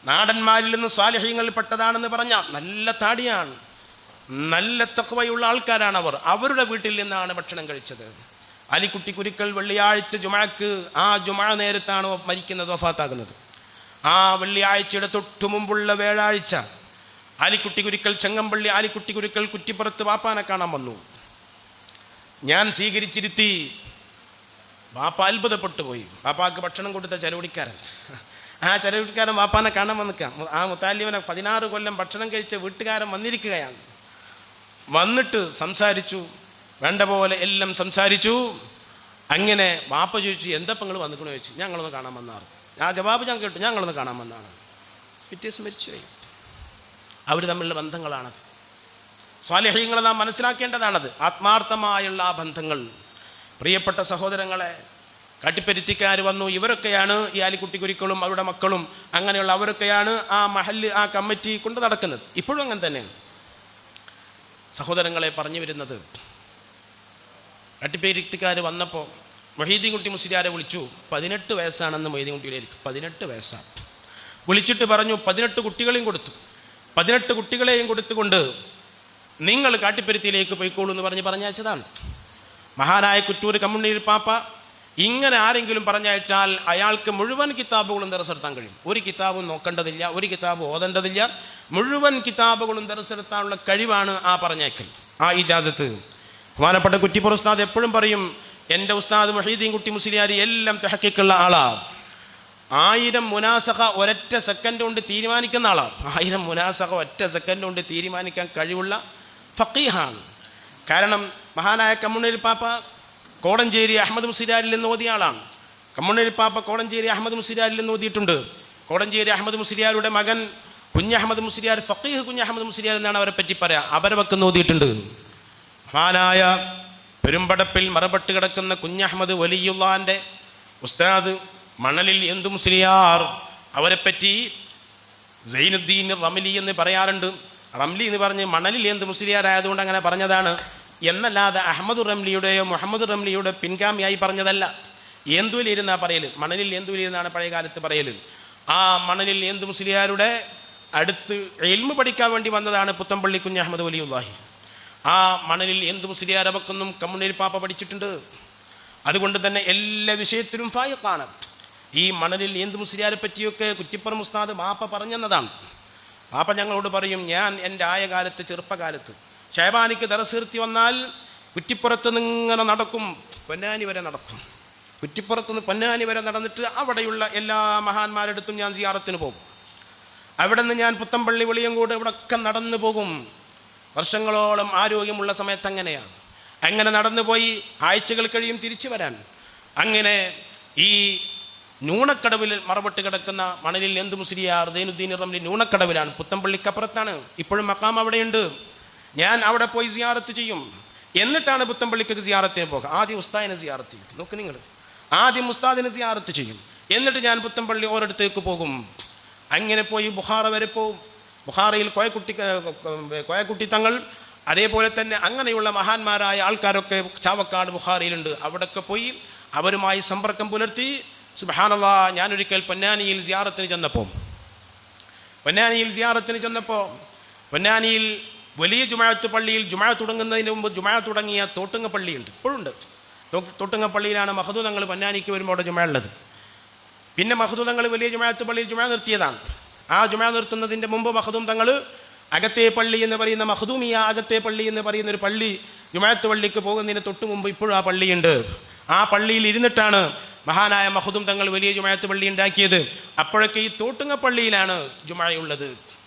നാടന്മാരിൽ നിന്ന് സ്വാലിഹ്യങ്ങളിൽപ്പെട്ടതാണെന്ന് പറഞ്ഞ നല്ല താടിയാണ്, നല്ല തഖ്വയുള്ള ആൾക്കാരാണ് അവർ. അവരുടെ വീട്ടിൽ നിന്നാണ് ഭക്ഷണം കഴിച്ചത്. ആലിക്കുട്ടി കുരുക്കൾ വെള്ളിയാഴ്ച ജുമഅക്ക്, ആ ജുമഅ നേരത്താണ് മരിക്കുന്നത്, വഫാത്താകുന്നത്. ആ വെള്ളിയാഴ്ചയുടെ തൊട്ടു മുമ്പുള്ള വ്യാഴാഴ്ച ആലിക്കുട്ടി കുരുക്കൾ, ചങ്ങമ്പള്ളി ആലിക്കുട്ടി കുരുക്കൾ കുറ്റിപ്പുറത്ത് വാപ്പാനെ കാണാൻ വന്നു. ഞാൻ സ്വീകരിച്ചിരുത്തി. വാപ്പ അത്ഭുതപ്പെട്ടു പോയി. വാപ്പാക്ക് ഭക്ഷണം കൊടുത്ത ചെലവടിക്കാരൻ, ആ ചെലവടിക്കാരൻ വാപ്പാനെ കാണാൻ വന്നിക്കാം. ആ മുത്താലിമനെ 16 കൊല്ലം ഭക്ഷണം കഴിച്ച വീട്ടുകാരൻ വന്നിരിക്കുകയാണ്. വന്നിട്ട് സംസാരിച്ചു, വേണ്ട പോലെ എല്ലാം സംസാരിച്ചു. അങ്ങനെ വാപ്പ ചോദിച്ചു, എന്തപ്പം നിങ്ങൾ വന്നിക്കണോ ചോദിച്ചു. ഞങ്ങളൊന്ന് കാണാൻ വന്നാറ്. ആ ജവാബ് ഞാൻ കേട്ടു, ഞങ്ങളൊന്ന് കാണാൻ വന്നാണ്. പിറ്റേ ദിവസം മരിച്ചുപോയി. അവർ തമ്മിലുള്ള ബന്ധങ്ങളാണത്. സ്വാലിഹ്യങ്ങളെ നാം മനസ്സിലാക്കേണ്ടതാണത്, ആത്മാർത്ഥമായുള്ള ആ ബന്ധങ്ങൾ. പ്രിയപ്പെട്ട സഹോദരങ്ങളെ, കാട്ടിപ്പരുത്തിക്കാർ വന്നു. ഇവരൊക്കെയാണ് ഈ ആലിക്കുട്ടി കുരുക്കളും അവരുടെ മക്കളും, അങ്ങനെയുള്ള അവരൊക്കെയാണ് ആ മഹല്ല്, ആ കമ്മിറ്റി കൊണ്ട് നടക്കുന്നത്. ഇപ്പോഴും അങ്ങനെ തന്നെയാണ്. സഹോദരങ്ങളെ പറഞ്ഞു വരുന്നത്, കാട്ടിപ്പരുത്തിക്കാർ വന്നപ്പോൾ മൊഹീദ്ദീൻ കുട്ടി മുസ്ലിയാരെ വിളിച്ചു. 18 വയസ്സാണെന്ന് മൊഹീദ്ദീൻ കുട്ടിയിലേക്ക് 18 വയസ്സാണ്. വിളിച്ചിട്ട് പറഞ്ഞു 18 കുട്ടികളെയും കൊടുത്തു. 18 കുട്ടികളെയും കൊടുത്തുകൊണ്ട് നിങ്ങൾ കാട്ടിപ്പരുത്തിയിലേക്ക് പോയിക്കോളൂ എന്ന് പറഞ്ഞയച്ചതാണ്. മഹാനായ കുറ്റൂർ കമ്മുണ്ണീർ പാപ്പ ഇങ്ങനെ ആരെങ്കിലും പറഞ്ഞയച്ചാൽ അയാൾക്ക് മുഴുവൻ കിതാബുകളും ദർസെടുത്താൻ കഴിയും. ഒരു കിതാബും നോക്കേണ്ടതില്ല, ഒരു കിതാബ് ഓതേണ്ടതില്ല. മുഴുവൻ കിതാബുകളും ദർസെടുത്താനുള്ള കഴിവാണ് ആ പറഞ്ഞയക്കൽ, ആ ഇജാസത്ത്. ബഹുമാനപ്പെട്ട കുറ്റിപ്പുറം ഉസ്താദ് എപ്പോഴും പറയും, എൻ്റെ ഉസ്താദ് മുഹീദ്ദീൻ കുട്ടി മുസ്ലിയാർ എല്ലാം തഹഖീഖുള്ള ആളാണ്. 1000 മുനാസഖ ഒരൊറ്റ സെക്കൻഡ് കൊണ്ട് തീരുമാനിക്കുന്ന ആളാണ്. 1000 മുനാസഖ ഒറ്റ സെക്കൻഡ് കൊണ്ട് തീരുമാനിക്കാൻ കഴിവുള്ള ഫഖീഹാണ്. കാരണം മഹാനായ കമ്മുണ്ണീർ പാപ്പ കോടഞ്ചേരി അഹമ്മദ് മുസ്ലിയാരിൽ നിന്ന് ഓതിയ ആളാണ്. കമ്മുണ്ണീർ പാപ്പ കോടഞ്ചേരി അഹമ്മദ് മുസ്ലിയാരിൽ നിന്ന് ഓതിയിട്ടുണ്ട്. കോടഞ്ചേരി അഹമ്മദ് മുസ്ലിയാരുടെ മകൻ കുഞ്ഞഹമ്മദ് മുസ്ലിയാർ, ഫഖീഹ് കുഞ്ഞഹമ്മദ് മുസ്ലിയാർ എന്നാണ് അവരെ പറ്റി പറയാം. അവരെ വെക്കുന്ന ഓതിയിട്ടുണ്ട്. മഹാനായ പെരുമ്പടപ്പിൽ മറപെട്ട് കിടക്കുന്ന കുഞ്ഞഹമ്മദ് വലിയുള്ളാൻ്റെ ഉസ്താദ് മണലിൽ എന്തു മുസ്ലിയാർ, അവരെപ്പറ്റി സൈനുദ്ദീൻ റംലി എന്ന് പറയാറുണ്ട്. റംലി എന്ന് പറഞ്ഞ് മണലിൽ എന്ത് മുസ്ലിയാർ ആയതുകൊണ്ട് അങ്ങനെ പറഞ്ഞതാണ് എന്നല്ലാതെ അഹമ്മദ് റംലിയുടെയോ മുഹമ്മദ് റംലിയുടെ പിൻഗാമിയായി പറഞ്ഞതല്ല. ഏന്തുവിലിരുന്നാ പറയൽ, മണലിൽ ഏന്തുവിലിരുന്നാണ് പഴയ കാലത്ത് പറയൽ. ആ മണലിൽ എന്ത് മുസ്ലിയാരുടെ അടുത്ത് ഇൽമു പഠിക്കാൻ വേണ്ടി വന്നതാണ് പുത്തമ്പള്ളി കുഞ്ഞഹമ്മദ് വലിയുള്ളാഹി. ആ മണലിൽ എന്ത് മുസ്ലിയാരെ വെക്കൊന്നും കമ്മുണ്ണീർ പാപ്പ പഠിച്ചിട്ടുണ്ട്. അതുകൊണ്ട് തന്നെ എല്ലാ വിഷയത്തിലും ഫായിഖാണ്. ഈ മണലിൽ എന്ത് മുസ്ലിയാരെ പറ്റിയൊക്കെ കുറ്റിപ്പുറം ഉസ്താദ് പാപ്പ പറഞ്ഞെന്നതാണ്. പാപ്പ ഞങ്ങളോട് പറയും, ഞാൻ എൻ്റെ ആയ കാലത്ത് ചെറുപ്പകാലത്ത് ഷൈബാനിക്ക് ദർസ് നിർത്തി വന്നാൽ കുറ്റിപ്പുറത്ത് നിന്ന് ഇങ്ങനെ നടക്കും, പൊന്നാനി വരെ നടക്കും. കുറ്റിപ്പുറത്ത് നിന്ന് പൊന്നാനി വരെ നടന്നിട്ട് അവിടെയുള്ള എല്ലാ മഹാന്മാരെടുത്തും ഞാൻ സിയാറത്തിന് പോകും. അവിടെ നിന്ന് ഞാൻ പുത്തമ്പള്ളി, വെളിയങ്കോട് ഇവിടെയൊക്കെ നടന്നു പോകും. വർഷങ്ങളോളം ആരോഗ്യമുള്ള സമയത്ത് അങ്ങനെയാണ്. അങ്ങനെ നടന്നു പോയി ആഴ്ചകൾ കഴിയും തിരിച്ചു വരാൻ. അങ്ങനെ ഈ ന്യൂണക്കടവിൽ മറവിട്ട് കിടക്കുന്ന മണലിൽ എന്ത് മുസ്ലിയാർ ദൈനുദ്ദീൻ റംലി ന്യൂണക്കടവിലാണ്, പുത്തമ്പള്ളിക്കപ്പുറത്താണ്. ഇപ്പോഴും മക്കാം അവിടെയുണ്ട്. ഞാൻ അവിടെ പോയി സിയാറത്ത് ചെയ്യും. എന്നിട്ടാണ് പുത്തമ്പള്ളിക്ക് സിയാറത്തിന് പോകുക. ആദ്യം ഉസ്താദിനെ സിയാറത്ത് ചെയ്യും. നോക്ക് നിങ്ങൾ, ആദ്യം ഉസ്താദിനെ സിയാറത്ത് ചെയ്യും. എന്നിട്ട് ഞാൻ പുത്തമ്പള്ളി ഓരോടത്തേക്ക് പോകും. അങ്ങനെ പോയി ബുഖാറ വരെ പോവും. ബുഖാറയിൽ കോയക്കുട്ടി തങ്ങൾ, അതേപോലെ തന്നെ അങ്ങനെയുള്ള മഹാന്മാരായ ആൾക്കാരൊക്കെ ചാവക്കാട് ബുഖാറയിലുണ്ട്. അവിടെയൊക്കെ പോയി അവരുമായി സമ്പർക്കം പുലർത്തി. സുബ്ഹാനല്ലാഹ്, ഞാനൊരിക്കൽ പൊന്നാനിയിൽ സിയാറത്തിന് ചെന്നപ്പോൾ പൊന്നാനിയിൽ വലിയ ജുമാഅത്ത് പള്ളിയിൽ ജുമാഅത്ത് തുടങ്ങുന്നതിന് മുമ്പ് ജുമാഅത്ത് തുടങ്ങിയ തോട്ടുങ്ങ പള്ളിയുണ്ട്, ഇപ്പോഴുണ്ട്. തോട്ടുങ്ങ പള്ളിയിലാണ് മഹദൂ തങ്ങൾ പൊന്നാനിക്ക് വരുമ്പോൾ അവിടെ ജുമാ ഉള്ളത്. പിന്നെ മഹദൂ തങ്ങൾ വലിയ ജുമാഅത്ത് പള്ളിയിൽ ജുമാ നിർത്തിയതാണ്. ആ ജുമാ നിർത്തുന്നതിൻ്റെ മുമ്പ് മഹദൂം തങ്ങൾ അകത്തെ പള്ളി എന്ന് പറയുന്ന മഖ്ദൂമിയ അകത്തെ പള്ളി എന്ന് പറയുന്ന ഒരു പള്ളി, ജുമാഅത്ത് പള്ളിക്ക് പോകുന്നതിന് തൊട്ട് മുമ്പ് ഇപ്പോഴും ആ പള്ളിയുണ്ട്. ആ പള്ളിയിൽ ഇരുന്നിട്ടാണ് മഹാനായ മഖ്ദൂം തങ്ങൾ വലിയ ജുമാഅത്ത് പള്ളി ഉണ്ടാക്കിയത്. അപ്പോഴൊക്കെ ഈ തോട്ടുങ്ങ പള്ളിയിലാണ് ജുമായുള്ളത്.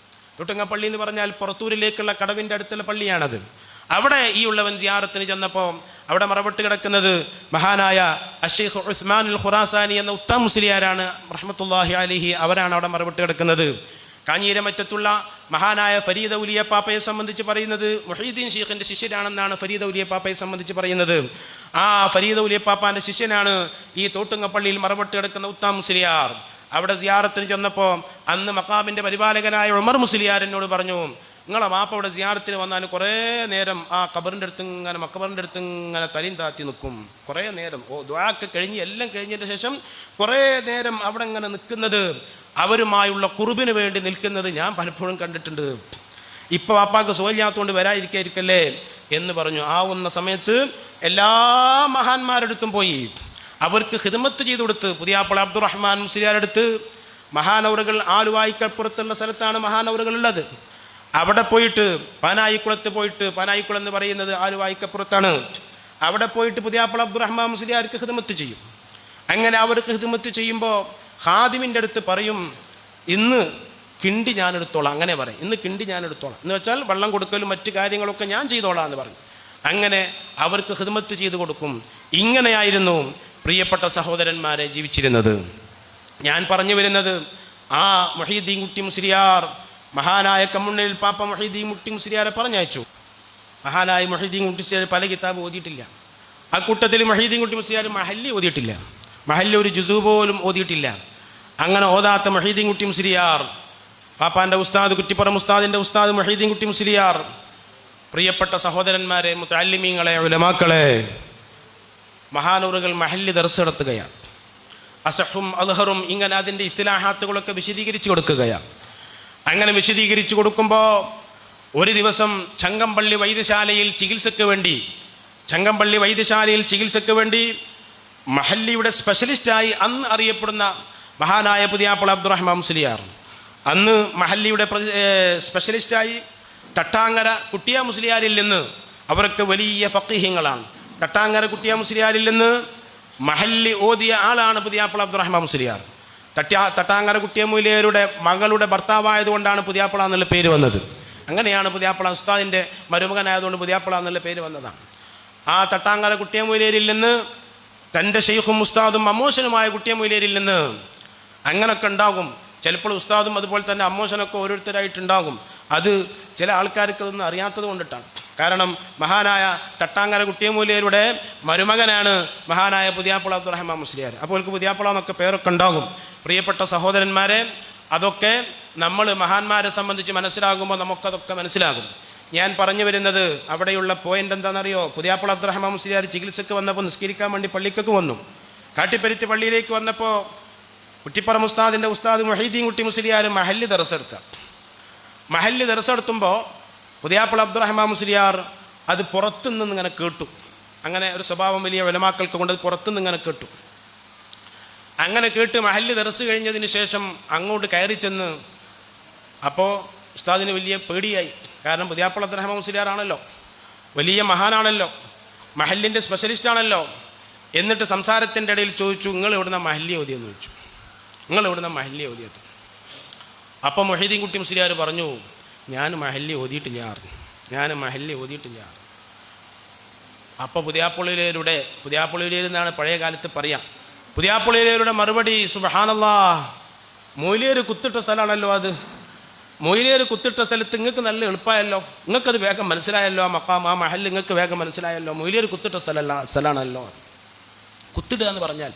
തോട്ടുങ്ങ പള്ളി എന്ന് പറഞ്ഞാൽ പുറത്തൂരിലേക്കുള്ള കടവിൻ്റെ അടുത്തുള്ള പള്ളിയാണത്. അവിടെ ഈ ഉള്ളവൻ സിയാറത്തിന് ചെന്നപ്പോൾ അവിടെ മറവിട്ട് കിടക്കുന്നത് മഹാനായ അഷൈഖ് ഉസ്മാൻ അൽ ഖുറാസാനി എന്ന ഉത്തമ മുസ്ലിയാരാണ് റഹ്മത്തുള്ളാഹി അലൈഹി. അവരാണ് അവിടെ മറവിട്ട് കിടക്കുന്നത്. കാഞ്ഞീരമറ്റത്തുള്ള മഹാനായ ഫരീദ ഔലിയ പാപ്പയെ സംബന്ധിച്ച് പറയുന്നത് മുഹീദ്ദീൻ ഷെയ്ഖിൻ്റെ ശിഷ്യനാണെന്നാണ് ഫരീദ ഔലിയ പാപ്പയെ സംബന്ധിച്ച് പറയുന്നത്. ആ ഫരീദ ഔലിയ പാപ്പാൻ്റെ ശിഷ്യനാണ് ഈ തോട്ടുങ്ങപ്പള്ളിയിൽ മറവിട്ട് കിടക്കുന്ന ഉത്തമ മുസ്ലിയാർ. അവിടെ സിയാറത്തിന് ചെന്നപ്പോൾ അന്ന് മക്കാമിൻ്റെ പരിപാലകനായ ഉമർ മുസ്ലിയാർ എന്നോട് പറഞ്ഞു, നിങ്ങളെ മാപ്പ അവിടെ സിയാറത്തിന് വന്നാൽ കുറേ നേരം ആ മക്കബറിൻ്റെ അടുത്ത് ഇങ്ങനെ തലയും താത്തി നിൽക്കും. കുറേ നേരം ദുആക്ക് കഴിഞ്ഞ് എല്ലാം കഴിഞ്ഞതിന് ശേഷം കുറേ നേരം അവിടെ ഇങ്ങനെ നിൽക്കുന്നത്, അവരുമായുള്ള കുറുബിന് വേണ്ടി നിൽക്കുന്നത് ഞാൻ പലപ്പോഴും കണ്ടിട്ടുണ്ട്. ഇപ്പോൾ വാപ്പാക്ക് സോലിയാത്തോണ്ട് വരാതിരിക്കല്ലേ എന്ന് പറഞ്ഞു. ആവുന്ന സമയത്ത് എല്ലാ മഹാന്മാരെടുത്തും പോയി അവർക്ക് ഖിദ്മത്ത് ചെയ്തു കൊടുത്ത്. പുതിയാപ്പള അബ്ദുറഹ്മാൻ മുസ്ലിയാരെടുത്ത് മഹാനവറുകൾ ആലുവായിക്കപ്പുറത്തുള്ള സ്ഥലത്താണ് മഹാനവറുകൾ ഉള്ളത്. അവിടെ പോയിട്ട് പാനായിക്കുളത്ത് പോയിട്ട്, പാനായിക്കുളം എന്ന് പറയുന്നത് ആലുവായിക്കപ്പുറത്താണ്, അവിടെ പോയിട്ട് പുതിയാപ്പള അബ്ദുറഹ്മാൻ മുസ്ലിയാർക്ക് ഖിദ്മത്ത് ചെയ്യും. അങ്ങനെ അവർക്ക് ഖിദ്മത്ത് ചെയ്യുമ്പോൾ ഖാദിമിൻ്റെ അടുത്ത് പറയും, ഇന്ന് കിണ്ടി ഞാനെടുത്തോളാം. അങ്ങനെ പറയും, ഇന്ന് കിണ്ടി ഞാനെടുത്തോളാം എന്ന് വെച്ചാൽ വെള്ളം കൊടുക്കലും മറ്റു കാര്യങ്ങളൊക്കെ ഞാൻ ചെയ്തോളാം എന്ന് പറയും. അങ്ങനെ അവർക്ക് ഖിദ്മത്ത് ചെയ്തു കൊടുക്കും. ഇങ്ങനെയായിരുന്നു പ്രിയപ്പെട്ട സഹോദരന്മാരെ ജീവിച്ചിരുന്നത്. ഞാൻ പറഞ്ഞു വരുന്നത്, ആ മുഹീദ്ദീൻ കുട്ടി മുസ്ലിയാർ മഹാനായ കമ്മുണ്ണിൽ പാപ്പ മുഹീദ്ദീൻ കുട്ടി മുസ്ലിയാരെ പറഞ്ഞയച്ചു. മഹാനായ മുഹീദ്ദീൻ കുട്ടി മുസ്ലിയാർ പല കിതാബ് ഓതിയിട്ടില്ല. ആ കൂട്ടത്തിൽ മുഹീദ്ദീൻ കുട്ടി മുസ്ലിയാർ മഹല്ലി ഓതിയിട്ടില്ല, മഹല്ലി ഒരു ജുസു പോലും ഓതിയിട്ടില്ല. അങ്ങനെ ഓതാത്ത മുഹീദ്ദീൻ കുട്ടി മുസ്ലിയാർ, പാപ്പാൻ്റെ ഉസ്താദ്, കുറ്റിപ്പുറം ഉസ്താദിൻ്റെ ഉസ്താദ് മുഹീദ്ദീൻ കുട്ടി മുസ്ലിയാർ, പ്രിയപ്പെട്ട സഹോദരന്മാരെ, മുതഅല്ലിമീങ്ങളെ, ഉലമാക്കളെ, മഹാനൂറുകൾ മഹല്ലി ദർസ് നടത്തുകയാണ്. അസഹും അദ്ഹറും ഇങ്ങനെ അതിൻ്റെ ഇസ്തിലാഹാത്തുകളൊക്കെ വിശദീകരിച്ചു കൊടുക്കുകയാണ്. അങ്ങനെ വിശദീകരിച്ചു കൊടുക്കുമ്പോൾ ഒരു ദിവസം ചങ്കമ്പള്ളി വൈദ്യശാലയിൽ ചികിത്സയ്ക്ക് വേണ്ടി മഹല്ലിയുടെ സ്പെഷ്യലിസ്റ്റായി അന്ന് അറിയപ്പെടുന്ന മഹാനായ പുതിയാപ്പള അബ്ദുറഹ്മാൻ മുസ്ലിയാർ, അന്ന് മഹല്ലിയുടെ സ്പെഷ്യലിസ്റ്റായി തട്ടാങ്ങര കുട്ടിയ മുസ്ലിയാരിൽ നിന്ന്, അവർക്ക് വലിയ ഫഖീഹ്യങ്ങളാണ്, തട്ടാങ്ങര കുട്ടിയ മുസ്ലിയാരിൽ നിന്ന് മഹല്ലി ഓതിയ ആളാണ് പുതിയാപ്പള അബ്ദുറഹ്മാൻ മുസ്ലിയാർ. തട്ടാങ്ങര കുട്ടിയ മുസ്ലിയാരുടെ മകളുടെ ഭർത്താവായതുകൊണ്ടാണ് പുതിയാപ്പള എന്നുള്ള പേര് വന്നത്. അങ്ങനെയാണ് പുതിയാപ്പള ഉസ്താദിൻ്റെ മരുമകനായതുകൊണ്ട് പുതിയാപ്പള എന്നുള്ള പേര് വന്നതാണ്. ആ തട്ടാങ്ങര കുട്ടിയ മുസ്ലിയാരിൽ നിന്ന് തൻ്റെ ഷെയ്ഖും ഉസ്താദും അമ്മോശനുമായ കുട്ടിയ മുസ്ലിയാരിൽ നിന്ന് അങ്ങനൊക്കെ ഉണ്ടാകും. ചിലപ്പോൾ ഉസ്താദും അതുപോലെ തന്നെ അമ്മോശനൊക്കെ ഓരോരുത്തരായിട്ടുണ്ടാകും. അത് ചില ആൾക്കാർക്ക് അതൊന്നും അറിയാത്തത് കൊണ്ടിട്ടാണ്. കാരണം മഹാനായ തട്ടാങ്ങര കുട്ടിയ മുസ്ലിയാരുടെ മരുമകനാണ് മഹാനായ പുതിയാപ്പള അബ്ദുറഹ്മാൻ മുസ്ലിയാർ. അപ്പോൾ പുതിയാപ്പള എന്നൊക്കെ പേരൊക്കെ ഉണ്ടാകും. പ്രിയപ്പെട്ട സഹോദരന്മാരെ, അതൊക്കെ നമ്മൾ മഹാന്മാരെ സംബന്ധിച്ച് മനസ്സിലാകുമ്പോൾ നമുക്കതൊക്കെ മനസ്സിലാകും. ഞാൻ പറഞ്ഞു വരുന്നത് അവിടെയുള്ള പോയിന്റ് എന്താണെന്നറിയോ? പുതിയാപ്പള അബ്ദുറഹ്മാൻ മുസ്ലിയാർ ചികിത്സക്ക് വന്നപ്പോൾ നിസ്കരിക്കാൻ വേണ്ടി പള്ളിക്കൊക്കെ വന്നു. കാട്ടിപ്പരുത്തി പള്ളിയിലേക്ക് വന്നപ്പോൾ കുറ്റിപ്പുറം ഉസ്താദിൻ്റെ ഉസ്താദ് മുഹീദ്ദീൻ കുട്ടി മുസ്ലിയാർ മഹല്ലി ദർസെടുത്തുമ്പോൾ പുതിയാപ്പള അബ്ദുറഹ്മാൻ മുസ്ലിയാർ അത് പുറത്തുനിന്ന് ഇങ്ങനെ കേട്ടു. അങ്ങനെ ഒരു സ്വഭാവം വലിയ ഉലമാക്കൾക്ക് കൊണ്ട് പുറത്തുനിന്ന് ഇങ്ങനെ കേട്ടു. അങ്ങനെ കേട്ട് മഹല്ലി ദർസ് കഴിഞ്ഞതിന് ശേഷം അങ്ങോട്ട് കയറി ചെന്ന്, അപ്പോൾ ഉസ്താദിന് വലിയ പേടിയായി. കാരണം പുതിയാപ്പള അബ്ദുറഹ്മാൻ മുസ്ലിയാർ ആണല്ലോ, വലിയ മഹാനാണല്ലോ. മഹല്ലിൻ്റെ സ്പെഷ്യലിസ്റ്റ് ആണല്ലോ. എന്നിട്ട് സംസാരത്തിൻ്റെ ഇടയിൽ ചോദിച്ചു, നിങ്ങൾ എവിടുന്ന മഹല്ലി ഓതിയെന്ന് ചോദിച്ചു. നിങ്ങൾ എവിടുന്ന മഹല്ലി ഓതിയത്? അപ്പം മൊഹീദ്ദീൻ കുട്ടി മുസ്ലിയാർ പറഞ്ഞു, ഞാൻ മഹല്ലി ഓതിയിട്ടില്ല. അപ്പോൾ പുതിയാപ്പുള്ളിയിലേർ എന്നാണ് പഴയ കാലത്ത് പറയാം. പുതിയാപ്പുള്ളിയിലേരുടെ മറുപടി, സുബ്ഹാനല്ലാഹ്, മൊയ്ലിയർ കുത്തിട്ട സ്ഥലമാണല്ലോ അത്. മൊയ്ലിയർ കുത്തിട്ട സ്ഥലത്ത് നിങ്ങൾക്ക് നല്ല എളുപ്പമായല്ലോ, നിങ്ങൾക്കത് വേഗം മനസ്സിലായല്ലോ. ആ മഖാം, ആ മഹല്ല് നിങ്ങൾക്ക് വേഗം മനസ്സിലായല്ലോ. മൊയ്ലിയർ കുത്തിട്ട സ്ഥലമാണല്ലോ. കുത്തിടുക എന്ന് പറഞ്ഞാൽ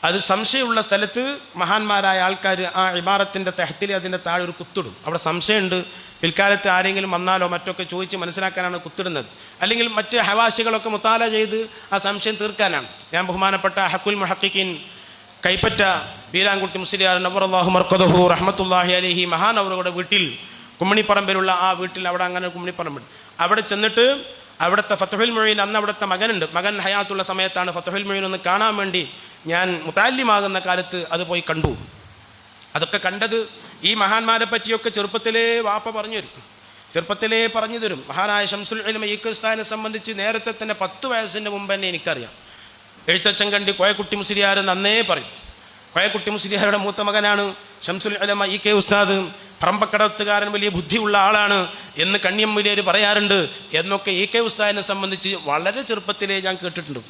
അത് സംശയമുള്ള സ്ഥലത്ത് മഹാന്മാരായ ആൾക്കാർ ആ ഇബാറത്തിൻ്റെ തെഹത്തിൽ അതിൻ്റെ താഴെ ഒരു കുത്തിടും. അവിടെ സംശയമുണ്ട്, പിൽക്കാലത്ത് ആരെങ്കിലും വന്നാലോ മറ്റൊക്കെ ചോദിച്ച് മനസ്സിലാക്കാനാണ് കുത്തിടുന്നത്. അല്ലെങ്കിൽ മറ്റ് ഹവാശികളൊക്കെ മുത്താല ചെയ്ത് ആ സംശയം തീർക്കാനാണ്. ഞാൻ ബഹുമാനപ്പെട്ട ഹക്കുൽ മുഹഖിഖീൻ കൈപ്പറ്റ ബീരാൻകുട്ടി മുസ്ലിയാർ നവറല്ലാഹു മർഖദഹു റഹ്മത്തുള്ളാഹി അലൈഹി മഹാനവറുകളുടെ വീട്ടിൽ, കുമ്മണിപ്പറമ്പിലുള്ള ആ വീട്ടിൽ, അവിടെ അങ്ങനെ കുമ്മണിപ്പറമ്പ്, അവിടെ ചെന്നിട്ട് അവിടുത്തെ ഫത്ഹുൽ മുഈൻ, അന്ന് അവിടുത്തെ മകനുണ്ട്, മകൻ ഹയാത്തുള്ള സമയത്താണ് ഫത്ഹുൽ മുഈൻ ഒന്ന് കാണാൻ വേണ്ടി ഞാൻ മുതഅല്ലിമാകുന്ന കാലത്ത് അത് പോയി കണ്ടു. അതൊക്കെ കണ്ടത് ഈ മഹാന്മാരെ പറ്റിയൊക്കെ ചെറുപ്പത്തിലേ വാപ്പ പറഞ്ഞു തരും. മഹാനായ ശംസുൽ ഉലമ ഇ.കെ. ഉസ്താദിനെ സംബന്ധിച്ച് നേരത്തെ തന്നെ 10 വയസ്സിൻ്റെ മുമ്പ് തന്നെ എനിക്കറിയാം. എഴുത്തച്ഛൻ കണ്ടി കോയക്കുട്ടി മുസ്ലിയാർ നന്നേ പറയും. കോയക്കുട്ടി മുസ്ലിയാരുടെ മൂത്ത മകനാണ് ശംസുൽ ഉലമ ഇ.കെ. ഉസ്താദ്. പറമ്പക്കടത്തുകാരൻ വലിയ ബുദ്ധിയുള്ള ആളാണ് എന്ന് കണ്ണിയം മുലിയർ പറയാറുണ്ട് എന്നൊക്കെ ഇ.കെ. ഉസ്താദിനെ സംബന്ധിച്ച് വളരെ ചെറുപ്പത്തിലേ ഞാൻ കേട്ടിട്ടുണ്ട്.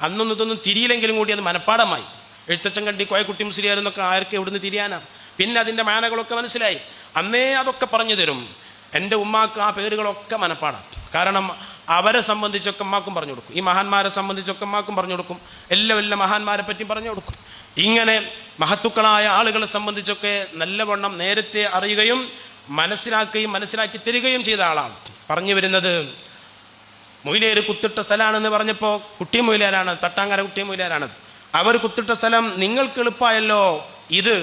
അന്നൊന്നും ഇതൊന്നും തിരിയില്ലെങ്കിലും കൂടി അത് മനപ്പാടമായി. എഴുത്തച്ഛൻ കണ്ടി കോയക്കുട്ടി മുസ്ലിയാർ എന്നൊക്കെ ആർക്ക് എവിടുന്ന് തിരിയാനാണ്? പിന്നെ അതിൻ്റെ മാനകളൊക്കെ മനസ്സിലായി. അന്നേ അതൊക്കെ പറഞ്ഞു തരും. എൻ്റെ ഉമ്മാക്ക് ആ പേരുകളൊക്കെ മനപ്പാടാണ്. കാരണം അവരെ സംബന്ധിച്ചൊക്കെ ഉമ്മാക്കും പറഞ്ഞു കൊടുക്കും, ഈ മഹാന്മാരെ സംബന്ധിച്ചൊക്കെ ഉമ്മാക്കും പറഞ്ഞു കൊടുക്കും, എല്ലാ മഹാന്മാരെ പറ്റി പറഞ്ഞു കൊടുക്കും. ഇങ്ങനെ മഹത്തുക്കളായ ആളുകളെ സംബന്ധിച്ചൊക്കെ നല്ലവണ്ണം നേരത്തെ അറിയുകയും മനസ്സിലാക്കി തരികയും ചെയ്ത ആളാണ്. പറഞ്ഞു വരുന്നത്, മൊയ്ലിയർ കുത്തിട്ട സ്ഥലമാണെന്ന് പറഞ്ഞപ്പോൾ കുട്ടി മൊയ്ലിയാരാണ്, തട്ടാങ്കര കുട്ടി മൊയ്ലിയാരാണത്. അവർ കുത്തിട്ട സ്ഥലം നിങ്ങൾക്ക് എളുപ്പമായല്ലോ. ഇത്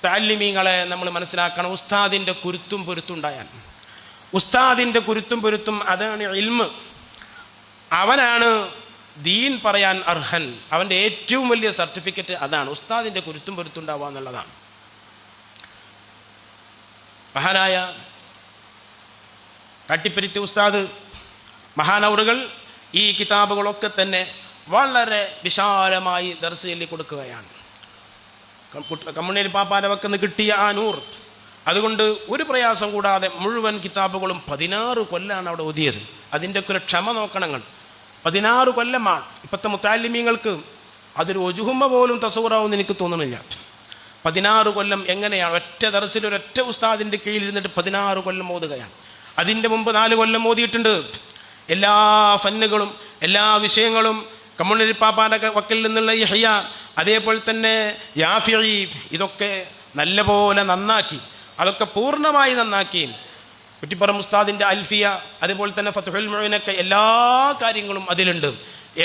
താലിമീങ്ങളെ നമ്മൾ മനസ്സിലാക്കണം. ഉസ്താദിൻ്റെ കുരുത്തും പൊരുത്തുണ്ടായാൽ, ഉസ്താദിൻ്റെ കുരുത്തും പൊരുത്തും അതാണ് ഇൽമ്. അവനാണ് ദീൻ പറയാൻ അർഹൻ. അവൻ്റെ ഏറ്റവും വലിയ സർട്ടിഫിക്കറ്റ് അതാണ്, ഉസ്താദിൻ്റെ കുരുത്തും പൊരുത്തുണ്ടാവുക എന്നുള്ളതാണ്. മഹാനായ കാട്ടിപ്പരുത്തി ഉസ്താദ് മഹാനവറുകൾ ഈ കിതാബുകളൊക്കെ തന്നെ വളരെ വിശാലമായി ദർസ് ചൊല്ലി കൊടുക്കുകയാണ്. കമ്മുണിയിൽ പാപ്പാൻ്റെ വക്കെന്ന് കിട്ടിയ ആ നൂർ, അതുകൊണ്ട് ഒരു പ്രയാസം കൂടാതെ മുഴുവൻ കിതാബുകളും 16 കൊല്ലാണ് അവിടെ ഓതിയത്. അതിൻ്റെയൊക്കെ ഒരു ക്ഷമ നോക്കണങ്ങൾ. 16 കൊല്ലമാണ്. ഇപ്പോഴത്തെ മുത്താലിമീങ്ങൾക്ക് അതൊരു ഒജുഹുമ്മ പോലും തസവൂറാവുമെന്ന് എനിക്ക് തോന്നുന്നില്ല. 16 കൊല്ലം എങ്ങനെയാണ് ഒറ്റ ദർസിൽ ഒരൊറ്റ ഉസ്താദിൻ്റെ കീഴിൽ ഇരുന്നിട്ട് 16 കൊല്ലം ഓതുകയാണ്. അതിൻ്റെ മുമ്പ് 4 കൊല്ലം ഓതിയിട്ടുണ്ട്. എല്ലാ ഫന്നുകളും എല്ലാ വിഷയങ്ങളും കമ്മുണിൽ പാപ്പാൻ്റെ വക്കിൽ നിന്നുള്ള യഹ്യ, അതേപോലെ തന്നെ യാഫിഈ, ഇതൊക്കെ നല്ലപോലെ നന്നാക്കി, അതൊക്കെ പൂർണ്ണമായി നന്നാക്കി. കുറ്റിപ്പുറം ഉസ്താദിൻ്റെ അൽഫിയ, അതേപോലെ തന്നെ ഫത്ഹുൽ മുഈനൊക്കെ എല്ലാ കാര്യങ്ങളും അതിലുണ്ട്.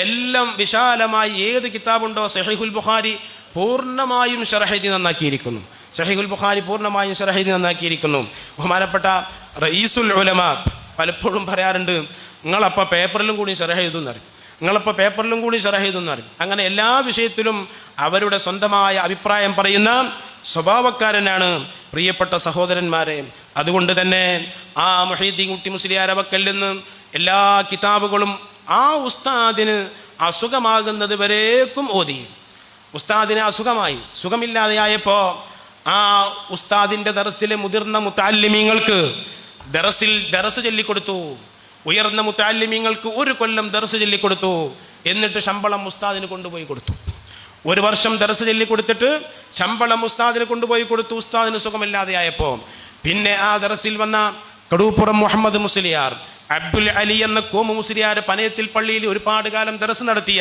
എല്ലാം വിശാലമായി ഏത് കിതാബുണ്ടോ, സഹീഹുൽ ബുഖാരി പൂർണ്ണമായും ശറഹ് ചെയ്ത് നന്നാക്കിയിരിക്കുന്നു. സഹീഹുൽ ബുഖാരി പൂർണ്ണമായും ശറഹ് ചെയ്ത് നന്നാക്കിയിരിക്കുന്നു. ബഹുമാനപ്പെട്ട റഈസുൽ ഉലമ പലപ്പോഴും പറയാറുണ്ട്, നിങ്ങളപ്പോൾ പേപ്പറിലും കൂടി ശറഹ് ചെയ്തെന്നറിയും, അങ്ങനെ എല്ലാ വിഷയത്തിലും അവരുടെ സ്വന്തമായ അഭിപ്രായം പറയുന്ന സ്വഭാവക്കാരനാണ് പ്രിയപ്പെട്ട സഹോദരന്മാരെ. അതുകൊണ്ട് തന്നെ ആ മുഹീദ്ദീൻ കുട്ടി മുസ്ലിയാർ വക്കൽ നിന്ന് എല്ലാ കിതാബുകളും ആ ഉസ്താദിന് അസുഖമാകുന്നത് വരേക്കും ഓതി. ഉസ്താദിന് അസുഖമായി, സുഖമില്ലാതെയായപ്പോൾ ആ ഉസ്താദിൻ്റെ ദർസിലെ മുതിർന്ന മുതഅല്ലിമീങ്ങൾക്ക് ദർസ് ചൊല്ലിക്കൊടുത്തു. ഉയർന്ന മുതഅല്ലിമീങ്ങൾക്ക് 1 കൊല്ലം ദർസ് ചൊല്ലിക്കൊടുത്തു. എന്നിട്ട് ശമ്പളം ഉസ്താദിന് കൊണ്ടുപോയി കൊടുത്തു. 1 വർഷം ദർസ് ചൊല്ലിക്കൊടുത്തിട്ട് ശമ്പളം ഉസ്താദിന് കൊണ്ടുപോയി കൊടുത്തു. ഉസ്താദിന് സുഖമില്ലാതെയായപ്പോൾ പിന്നെ ആ ദർസിൽ വന്ന കടൂപ്പുറം മുഹമ്മദ് മുസ്ലിയാർ, അബ്ദുൽ അലി എന്ന കോമു മുസ്ലിയാർ, പനയത്തിൽ പള്ളിയിൽ ഒരുപാട് കാലം ദർസ് നടത്തിയ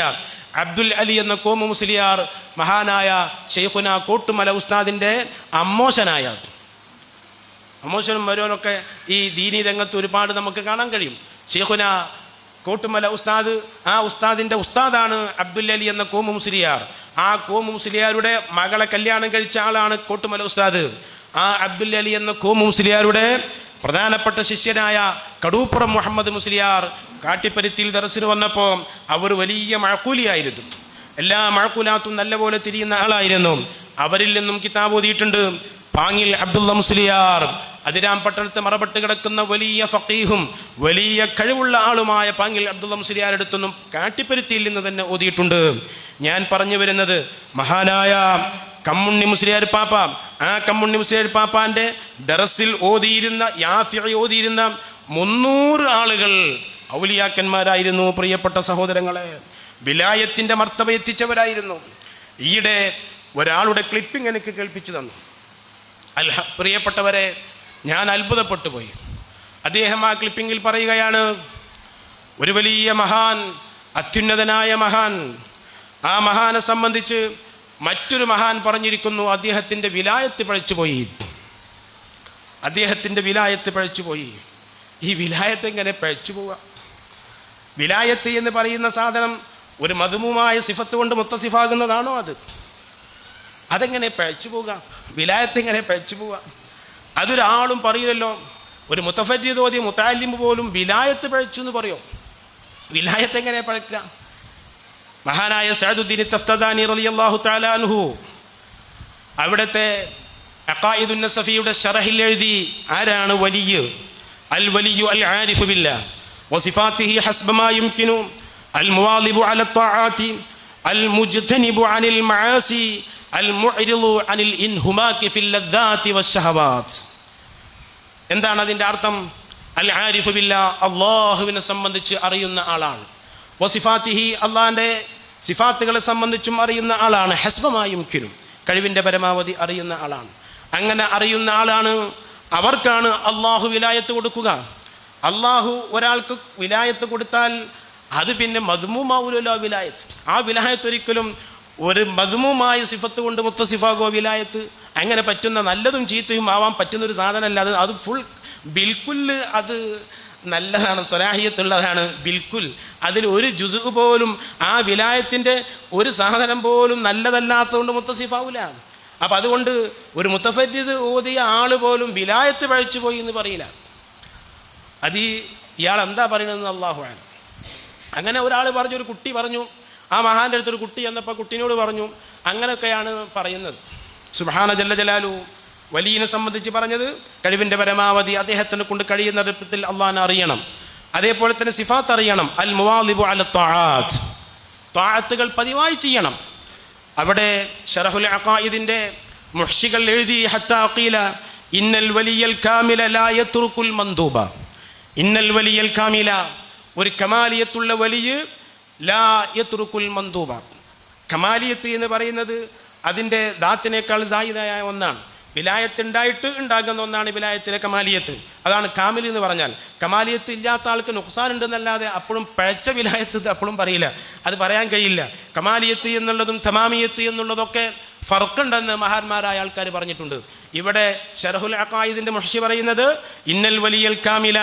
അബ്ദുൽ അലി എന്ന കോമു മുസ്ലിയാർ, മഹാനായ ശൈഖുന കോട്ടുമല ഉസ്താദിൻ്റെ അമ്മോശനും മരുവനൊക്കെ ഈ ദീനി രംഗത്ത് ഒരുപാട് നമുക്ക് കാണാൻ കഴിയും. ശൈഖുന കോട്ടുമല ഉസ്താദ്, ആ ഉസ്താദിൻ്റെ ഉസ്താദാണ് അബ്ദുൽ അലി എന്ന കോമു മുസ്ലിയാർ. ആ കോമു മുസ്ലിയാരുടെ മകളെ കല്യാണം കഴിച്ച ആളാണ് കോട്ടുമല ഉസ്താദ്. ആ അബ്ദുൽ അലി എന്ന കോമു മുസ്ലിയാരുടെ പ്രധാനപ്പെട്ട ശിഷ്യനായ കടൂപ്പുറം മുഹമ്മദ് മുസ്ലിയാർ കാട്ടിപ്പരുത്തിയിൽ ദർസിന് വന്നപ്പോൾ അവർ വലിയ മഴക്കൂലിയായിരുന്നു. എല്ലാ മഴക്കൂലാത്തും നല്ലപോലെ തിരിയുന്ന ആളായിരുന്നു. അവരിൽ നിന്നും കിതാബ് ഓതിയിട്ടുണ്ട്. പാങ്ങിൽ അബ്ദുള്ള മുസ്ലിയാർ, അതിരാം പട്ടണത്ത് മറപെട്ട് കിടക്കുന്ന വലിയ ഫഖീഹും വലിയ കഴിവുള്ള ആളുമായ പാങ്ങിൽ അബ്ദുള്ള മുസ്ലിയാരുടെ അടുത്തൊന്നും കാട്ടിപ്പരുത്തിയിൽ നിന്ന് തന്നെ ഓതിയിട്ടുണ്ട്. ഞാൻ പറഞ്ഞു വരുന്നത് മഹാനായ കമ്മുണ്ണി മുസ്ലിയാർ പാപ്പ, ആ കമ്മുണ്ണി മുസ്ലിയാർ പാപ്പാന്റെ ദറസിൽ ഓതിയിരുന്ന ഓതിയിരുന്ന 300 ആളുകൾ ഔലിയാക്കന്മാരായിരുന്നു. പ്രിയപ്പെട്ട സഹോദരങ്ങളെ, വിലായത്തിന്റെ മർത്തബ എത്തിച്ചവരായിരുന്നു. ഈയിടെ ഒരാളുടെ ക്ലിപ്പിംഗ് എനിക്ക് കേൾപ്പിച്ചു തന്നു. പ്രിയപ്പെട്ടവരെ, ഞാൻ അത്ഭുതപ്പെട്ടു പോയി. അദ്ദേഹം ആ ക്ലിപ്പിങ്ങിൽ പറയുകയാണ്, ഒരു വലിയ മഹാൻ, അത്യുന്നതനായ മഹാൻ, ആ മഹാനെ സംബന്ധിച്ച് മറ്റൊരു മഹാൻ പറഞ്ഞിരിക്കുന്നു, അദ്ദേഹത്തിൻ്റെ വിലായത്ത് പഴച്ചുപോയി. അദ്ദേഹത്തിൻ്റെ വിലായത്ത് പഴച്ചുപോയി. ഈ വിലായത്ത് എങ്ങനെ പഴച്ചു പോവുക? വിലായത്ത് എന്ന് പറയുന്ന സാധനം ഒരു മധുമുമായ സിഫത്ത് കൊണ്ട് മുത്തസിഫാകുന്നതാണോ? അതെങ്ങനെ പഴച്ചു പോവുക? വിലായത്ത് എങ്ങനെ പഴച്ചു പോവുക? അതൊരാളും പറയില്ലല്ലോ. ഒരു മുത്തഫരീദ് ഓതിയ മുത്തഅല്ലിം പോലും വിലായത്ത് പഴച്ചു എന്ന് പറയോ? വിലായത്ത് എങ്ങനെ പഴക്കുക? മഹാനായ സഅദുദ്ദീൻ തഫ്തദാനി റളിയല്ലാഹു തആല അൻഹു അവിടുത്തെ അഖായിദുൻ നസഫിയുടെ ശറഹിൽ എഴുതി, ആരാണ് വലിയ്? അൽ വലിയു അൽ ആരിഫു ബില്ലാഹ് വസിഫാതിഹി ഹസ്ബ മാ യുംകിനു അൽ മുവാലിബു അല ത്വആതി അൽ മുജ്തനിബു അനിൽ മആസി അൽ മുഅ്രിദു അനിൽ ഇൻഹുമാകി ഫിൽ ലദ്ദാതി വശഹവാത്ത്. എന്താണ് അതിൻ്റെ അർത്ഥം? അൽ ആരിഫു ബില്ലാഹ്, അല്ലാഹുവിനെ സംബന്ധിച്ച് അറിയുന്ന ആളാണ്. വസിഫാതിഹി, അള്ളാഹിൻ്റെ സിഫാത്തുകളെ സംബന്ധിച്ചും അറിയുന്ന ആളാണ്. ഹസ്ബമായും കിരും, കഴിവിൻ്റെ പരമാവധി അറിയുന്ന ആളാണ്. അങ്ങനെ അറിയുന്ന ആളാണ്. അവർക്കാണ് അള്ളാഹു വിലായത്ത് കൊടുക്കുക. അള്ളാഹു ഒരാൾക്ക് വിലായത്ത് കൊടുത്താൽ അത് പിന്നെ മദ്മൂമാവൂലല്ലോ വിലായത്ത്. ആ വിലായത്ത് ഒരിക്കലും ഒരു മദ്മൂമായ സിഫത്ത് കൊണ്ട് മുത്തസിഫാകോ വിലായത്ത്? അങ്ങനെ പറ്റുന്ന നല്ലതും ചീത്തയും ആവാൻ പറ്റുന്നൊരു സാധനമല്ല അത് ഫുൾ ബിൽക്കുല് അത് നല്ലതാണ്, സ്വലാഹിയത്തുള്ളതാണ് ബിൽക്കുൽ. അതിൽ ഒരു ജുസ് പോലും ആ വിലായത്തിൻ്റെ ഒരു സാധനം പോലും നല്ലതല്ലാത്തതുകൊണ്ട് മുത്തസിഫാവൂല. അപ്പം അതുകൊണ്ട് ഒരു മുത്തഫരീദ് ഓതിയ ആൾ പോലും വിലായത്ത് പഴച്ചു പോയി എന്ന് പറയില്ല. അത് ഇയാൾ എന്താ പറയണതെന്ന് അല്ലാഹു അഅലം. അങ്ങനെ ഒരാൾ പറഞ്ഞു, ഒരു കുട്ടി പറഞ്ഞു, ആ മഹാൻ്റെ അടുത്തൊരു കുട്ടി എന്നപ്പോൾ കുട്ടീനോട് പറഞ്ഞു, അങ്ങനെയൊക്കെയാണ് പറയുന്നത്. സുബ്ഹാന ജല്ല ജലാലു വലിയനെ സംബന്ധിച്ച് പറഞ്ഞത് കഴിവിൻ്റെ പരമാവധി അദ്ദേഹത്തിനെ കൊണ്ട് കഴിയുന്ന രൂപത്തിൽ അള്ളാഹിനെ അറിയണം. അതേപോലെ തന്നെ സിഫാത്ത് അറിയണം. അൽ മുവാലിബു അല ത്വആത്ത്, ത്വആത്തുകൾ പതിവായി ചെയ്യണം. അവിടെ ശറഹുൽ അഖായിദിൻ്റെ മുഹ്ഷികൾ എഴുതി, ഹത്താ ഖീല ഇന്നൽ വലിയൽ കാമില ലാ യത്റുകുൽ മന്ദൂബ. ഇന്നൽ വലിയൽ കാമില, ഒരു കമാലിയത്തുള്ള വലിയ, ലാ യത്റുകുൽ മന്ദൂബ. കമാലിയത്ത് എന്ന് പറയുന്നത് അതിൻ്റെ ദാത്തിനേക്കാൾ സായിദായ ഒന്നാണ്. വിലായത്ത് ഉണ്ടായിട്ട് ഉണ്ടാകുന്ന ഒന്നാണ് വിലായത്തിലെ കമാലിയത്ത്. അതാണ് കാമിൽ എന്ന് പറഞ്ഞാൽ. കമാലിയത്ത് ഇല്ലാത്ത ആൾക്ക് നുക്സാൻ ഉണ്ടെന്നല്ലാതെ അപ്പോഴും പഴച്ച വിലായത്ത് അപ്പോഴും പറയില്ല, അത് പറയാൻ കഴിയില്ല. കമാലിയത്ത് എന്നുള്ളതും തമാമിയത്ത് എന്നുള്ളതൊക്കെ ഫർക്കുണ്ടെന്ന് മഹാന്മാരായ ആൾക്കാർ പറഞ്ഞിട്ടുണ്ട്. ഇവിടെ ശറഹുൽ അഖായിദിൻ്റെ മുഹ്ഷി പറയുന്നത്, ഇന്നൽ വലിയൽ കാമില,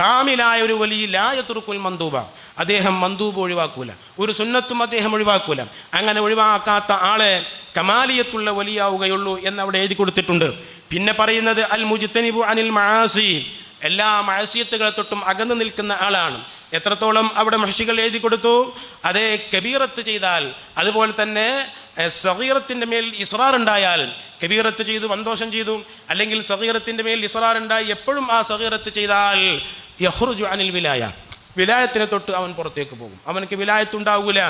കാമിലായ ഒരു വലിയ ലാ യത്റുകുൽ മന്ദൂബ, അദ്ദേഹം മന്ദൂബ് ഒഴിവാക്കൂല, ഒരു സുന്നത്തും അദ്ദേഹം ഒഴിവാക്കൂല. അങ്ങനെ ഒഴിവാക്കാത്ത ആളെ കമാലിയത്തുള്ള വലിയാവുകയുള്ളൂ എന്നവിടെ എഴുതി കൊടുത്തിട്ടുണ്ട്. പിന്നെ പറയുന്നത് അൽ മുജ്തനിബു അനിൽ മആസി, എല്ലാ മഅസിയത്തുകളെ തൊട്ടും അകന്നു നിൽക്കുന്ന ആളാണ്. എത്രത്തോളം അവിടെ മുഹ്ഷികൾ എഴുതി കൊടുത്തു? അതേ കബീറത്ത് ചെയ്താൽ, അതുപോലെ തന്നെ സഗീറത്തിൻ്റെ മേൽ ഇസ്റാർ ഉണ്ടായാൽ, കബീറത്ത് ചെയ്തു സന്തോഷം ചെയ്തു, അല്ലെങ്കിൽ സഗീറത്തിൻ്റെ മേൽ ഇസ്റാർ ഉണ്ടായി എപ്പോഴും ആ സഗീറത്ത് ചെയ്താൽ യഖ്റുജു അനിൽ വിലായ, വിലായത്തിനെ തൊട്ട് അവൻ പുറത്തേക്ക് പോകും, അവനക്ക് വിലായത്ത് ഉണ്ടാവൂല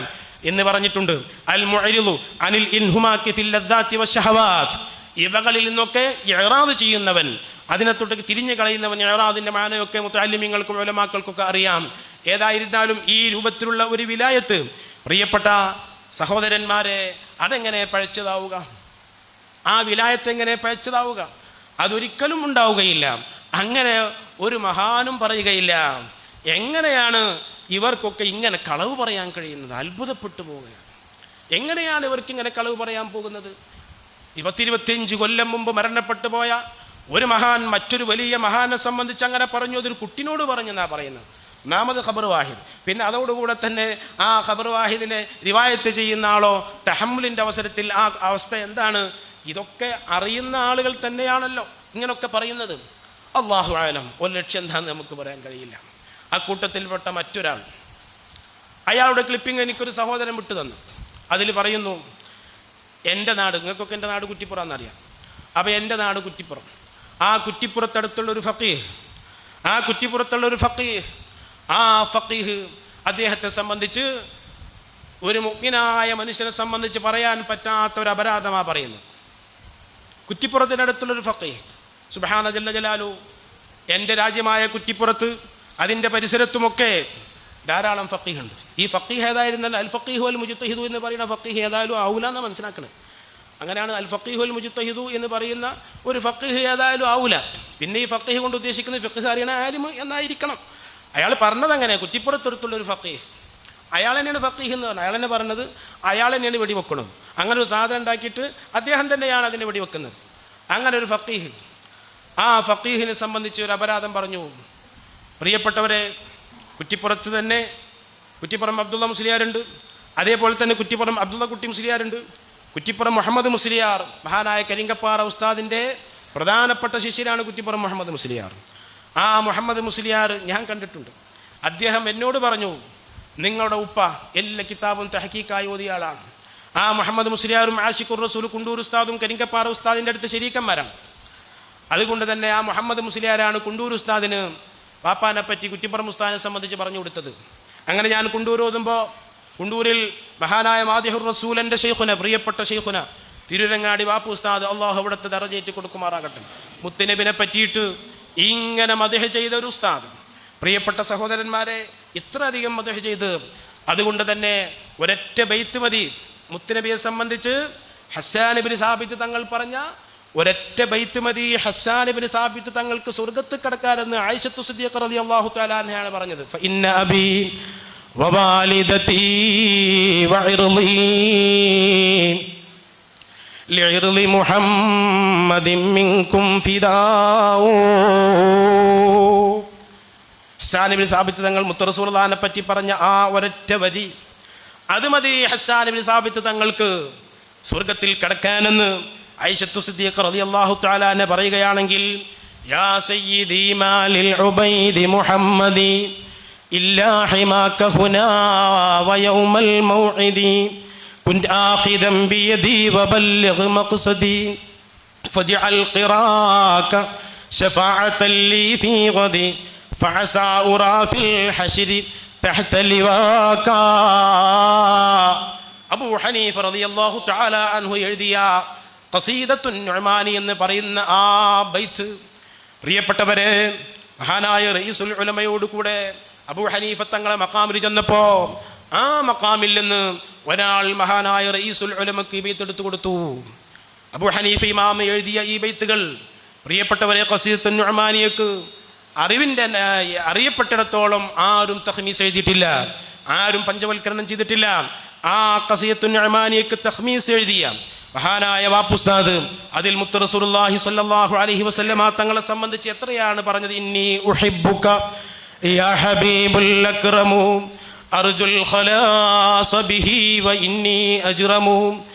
എന്ന് പറഞ്ഞിട്ടുണ്ട്. അൽ മുഅ്രിദു അനിൽ ഇൻഹുമാകി ഫിൽ ലദ്ദാതി വശഹവാത്ത്, ഇവകളിൽ നിന്നൊക്കെ ഇഅ്റാദ് ചെയ്യുന്നവൻ, അതിനെ തൊട്ട് തിരിഞ്ഞു കളയുന്നവൻ. ഇഅ്റാദിൻ്റെ മാനയൊക്കെ മുതഅല്ലിമീങ്ങൾക്കും ഉലമാക്കൾക്കൊക്കെ അറിയാം. ഏതായിരുന്നാലും ഈ രൂപത്തിലുള്ള ഒരു വിലായത്ത്, പ്രിയപ്പെട്ട സഹോദരന്മാരെ, അതെങ്ങനെ പഴച്ചതാവുക? ആ വിലായത്ത് എങ്ങനെ പഴച്ചതാവുക? അതൊരിക്കലും ഉണ്ടാവുകയില്ല. അങ്ങനെ ഒരു മഹാനും പറയുകയില്ല. എങ്ങനെയാണ് ഇവർക്കൊക്കെ ഇങ്ങനെ കളവ് പറയാൻ കഴിയുന്നത്? അത്ഭുതപ്പെട്ടു പോവുകയാണ്. എങ്ങനെയാണ് ഇവർക്ക് ഇങ്ങനെ കളവ് പറയാൻ പോകുന്നത്? 25 കൊല്ലം മുമ്പ് മരണപ്പെട്ടു പോയ ഒരു മഹാൻ മറ്റൊരു വലിയ മഹാനെ സംബന്ധിച്ച് അങ്ങനെ പറഞ്ഞു. അതൊരു കുട്ടിനോട് പറഞ്ഞെന്നാ പറയുന്നത്. ഒന്നാമത് ഖബർ വാഹിദ്, പിന്നെ അതോടുകൂടെ തന്നെ ആ ഖബർ വാഹിദിനെ റിവായത്ത് ചെയ്യുന്ന ആളോ തഹമ്മുലിൻ്റെ അവസരത്തിൽ ആ അവസ്ഥ എന്താണ്? ഇതൊക്കെ അറിയുന്ന ആളുകൾ തന്നെയാണല്ലോ ഇങ്ങനൊക്കെ പറയുന്നത്. അല്ലാഹു അഅലം, ഒരു ലക്ഷ്യം എന്താണെന്ന് നമുക്ക് പറയാൻ കഴിയില്ല. അക്കൂട്ടത്തിൽപ്പെട്ട മറ്റൊരാൾ, അയാളുടെ ക്ലിപ്പിംഗ് എനിക്കൊരു സഹോദരൻ വിട്ടു തന്നു. അതിൽ പറയുന്നു, എൻ്റെ നാട്, നിങ്ങൾക്കൊക്കെ എൻ്റെ നാട് കുറ്റിപ്പുറം എന്നറിയാം. അപ്പോൾ എൻ്റെ നാട് കുറ്റിപ്പുറം. ആ കുറ്റിപ്പുറത്തടുത്തുള്ളൊരു ഫഖീഹ്, ആ കുറ്റിപ്പുറത്തുള്ള ഒരു ഫഖീഹ്, ആ ഫഖീഹ് അദ്ദേഹത്തെ സംബന്ധിച്ച് ഒരു മുഅ്മിനായ മനുഷ്യനെ സംബന്ധിച്ച് പറയാൻ പറ്റാത്ത ഒരു അപരാധമാണ് പറയുന്നത്. കുറ്റിപ്പുറത്തിനടുത്തുള്ളൊരു ഫഖീഹ്, സുബ്ഹാന ജല്ല ജലാലു. എൻ്റെ രാജ്യമായ കുറ്റിപ്പുറത്ത് അതിൻ്റെ പരിസരത്തുമൊക്കെ ധാരാളം ഫഖീഹ് ഉണ്ട്. ഈ ഫഖീഹ് ഏതായിരുന്നല്ല, അൽ ഫഖീഹു അൽ മുജ്തഹിദു എന്ന് പറയുന്ന ഫഖീഹ് ഏതായാലും ആവൂല എന്ന് മനസ്സിലാക്കണം. അങ്ങനെയാണ് അൽ ഫഖീഹു അൽ മുജ്തഹിദു എന്ന് പറയുന്ന ഒരു ഫഖീഹ് ഏതായാലും ആവൂല. പിന്നെ ഈ ഫഖീഹ് കൊണ്ട് ഉദ്ദേശിക്കുന്നത് ഫിഖ്ഹ് അറിയണ ആലിം എന്നായിരിക്കണം. അയാൾ പറഞ്ഞത് അങ്ങനെ, കുറ്റിപ്പുറത്തെടുത്തുള്ളൊരു ഫഖീഹ്, അയാൾ തന്നെയാണ് ഫഖീഹ് എന്ന് പറഞ്ഞത്. അയാൾ തന്നെ പറഞ്ഞത് അയാൾ തന്നെയാണ് വെടിവെക്കുന്നത്. അങ്ങനെ ഒരു സാധനം ഉണ്ടാക്കിയിട്ട് അദ്ദേഹം തന്നെയാണ് അതിനെ വെടിവെക്കുന്നത്. അങ്ങനെ ഒരു ഫഖീഹ്, ആ ഫഖീഹിനെ സംബന്ധിച്ച് ഒരു അപരാധം പറഞ്ഞു. പ്രിയപ്പെട്ടവരെ, കുറ്റിപ്പുറത്ത് തന്നെ കുറ്റിപ്പുറം അബ്ദുള്ള മുസ്ലിയാരുണ്ട്, അതേപോലെ തന്നെ കുറ്റിപ്പുറം അബ്ദുള്ള കുട്ടി മുസ്ലിയാരുണ്ട്, കുറ്റിപ്പുറം മുഹമ്മദ് മുസ്ലിയാർ, മഹാനായ കരിങ്കപ്പാറ ഉസ്താദിൻ്റെ പ്രധാനപ്പെട്ട ശിഷ്യരാണ് കുറ്റിപ്പുറം മുഹമ്മദ് മുസ്ലിയാർ. ആ മുഹമ്മദ് മുസ്ലിയാർ ഞാൻ കണ്ടിട്ടുണ്ട്. അദ്ദേഹം എന്നോട് പറഞ്ഞു, നിങ്ങളുടെ ഉപ്പ എല്ലാ കിതാബും തഹക്കീക്കായി ഓതിയ ആളാണ്. ആ മുഹമ്മദ് മുസ്ലിയാറും ആഷിഖുർ റസൂൽ കുണ്ടൂർ ഉസ്താദും കരിങ്കപ്പാറ ഉസ്താദിൻ്റെ അടുത്ത് ശരീക്കന്മാരാണ്. അതുകൊണ്ട് തന്നെ ആ മുഹമ്മദ് മുസ്ലിയാരാണ് കുണ്ടൂർ ഉസ്താദിന് വാപ്പാനെ പറ്റി കുറ്റിപ്പുറം ഉസ്താദിനെ സംബന്ധിച്ച് പറഞ്ഞു കൊടുത്തത്. അങ്ങനെ ഞാൻ കുണ്ടൂർ ഓതുമ്പോൾ കുണ്ടൂരിൽ മഹാനായ മാദിഹുർ റസൂലിൻ്റെ ഷെയ്ഖുന, പ്രിയപ്പെട്ട ഷെയ്ഖുന തിരുരങ്ങാടി വാപ്പു ഉസ്താദ്, അള്ളാഹു അവിടുത്തെ ദറജയേറ്റ് കൊടുക്കുമാറാകട്ടെ, മുത്തുനബിനെ പറ്റിയിട്ട് ഇങ്ങനെ മദ്ഹ് ചെയ്ത ഒരു ഉസ്താദ്. പ്രിയപ്പെട്ട സഹോദരന്മാരെ, ഇത്രയധികം മദ്ഹ് ചെയ്ത്, അതുകൊണ്ട് തന്നെ ഒരൊറ്റ ബൈത്ത് മതി മുത്തുനബിയെ സംബന്ധിച്ച്. ഹസ്സാൻ ഇബ്നു സാബിത്ത് തങ്ങൾ പറഞ്ഞ ഒരൊറ്റ ബൈത്ത് മതി ഹസ്സാൻ ഇബ്നു സാബിത്ത് തങ്ങൾക്ക് സ്വർഗ്ഗത്തിൽ കടക്കാരെന്ന് ആയിഷത്തു സിദ്ദീഖ റളിയല്ലാഹു തആല അൻഹയാണ് പറഞ്ഞത്. ഫഇന്ന അബീ വവാലിദതി വഇർളി ലിഇർളി മുഹമ്മദിൻ മിൻകും ഫിദാഉ. ഹസ്സാൻ ഇബ്നു സാബിത്ത് തങ്ങൾ മുത്ത് റസൂലുള്ളാഹിനെ പറ്റി പറഞ്ഞ ആ ഒരൊറ്റ വരി, അത് മതി ഹസ്സാൻ ഇബ്നു സാബിത്ത് തങ്ങൾക്ക് സ്വർഗ്ഗത്തിൽ കടക്കാനെന്ന് ആയിഷത്തു സിദ്ദീഖ റളിയല്ലാഹു തആല അൻഹ പറയുകയാണെങ്കിൽ, യാ സയ്യിദി മാലിൽ ഉബൈദി മുഹമ്മദി ഇല്ലാ ഹിമാക ഹുനാ വയൗമൽ മൗഇദി കുൻത ആഖിദൻ ബിയദി വബല്ലിഗ് മഖ്സദി ഫജ്അൽ ഖിറാക ശഫാഅതൻ ലി ഫീ ഗദി ഫഅസാ ഉറാ ഫിൽ ഹശ്രി തഹ്ത ലിവാക. അബൂ ഹനീഫ റളിയല്ലാഹു തആല അൻഹു എഴുതിയ ഖസീദത്തുൻ നുഅ്മാനി എന്ന് പറയുന്ന ആ ബൈത്ത്, പ്രിയപ്പെട്ടവരെ, മഹാനായ റഈസുൽ ഉലമയോട് കൂടെ അബൂ ഹനീഫ തങ്ങളെ മഖാമിൽ ചെന്നപ്പോൾ ആ മഖാമിൽ നിന്ന് ഒരാൾ മഹാനായ റഈസുൽ ഉലമക്ക് ഈ ബൈത്ത് എടുത്തു കൊടുത്തു. അബൂ ഹനീഫ ഇമാം എഴുതിയ ഈ ബൈത്തുകൾ, പ്രിയപ്പെട്ടവരെ, ഖസീദത്തുൻ നുഅ്മാനിയക്ക് അറിയപ്പെട്ടിടത്തോളം ആരും തഖ്മീസ് എഴുതിയിട്ടില്ല, ആരും പഞ്ചവൽക്കരണം ചെയ്തിട്ടില്ല. ആ ഖസീദത്തുൻ നുഅ്മാനിയക്ക് തഖ്മീസ് എഴുതിയ മഹാനായ വാപ്പുസ്താദ് അതിൽ മുത്ത് റസൂലുള്ളാഹി സ്വല്ലല്ലാഹു അലൈഹി വസല്ലമ തങ്ങളെ സംബന്ധിച്ച് എത്രയാണ് പറഞ്ഞത്. ഇന്നി ഉഹിബ്ബുക യാ ഹബീബുൽ അക്റമു അർജുൽ ഖലാസ ബിഹി വ ഇന്നി അജ്റമു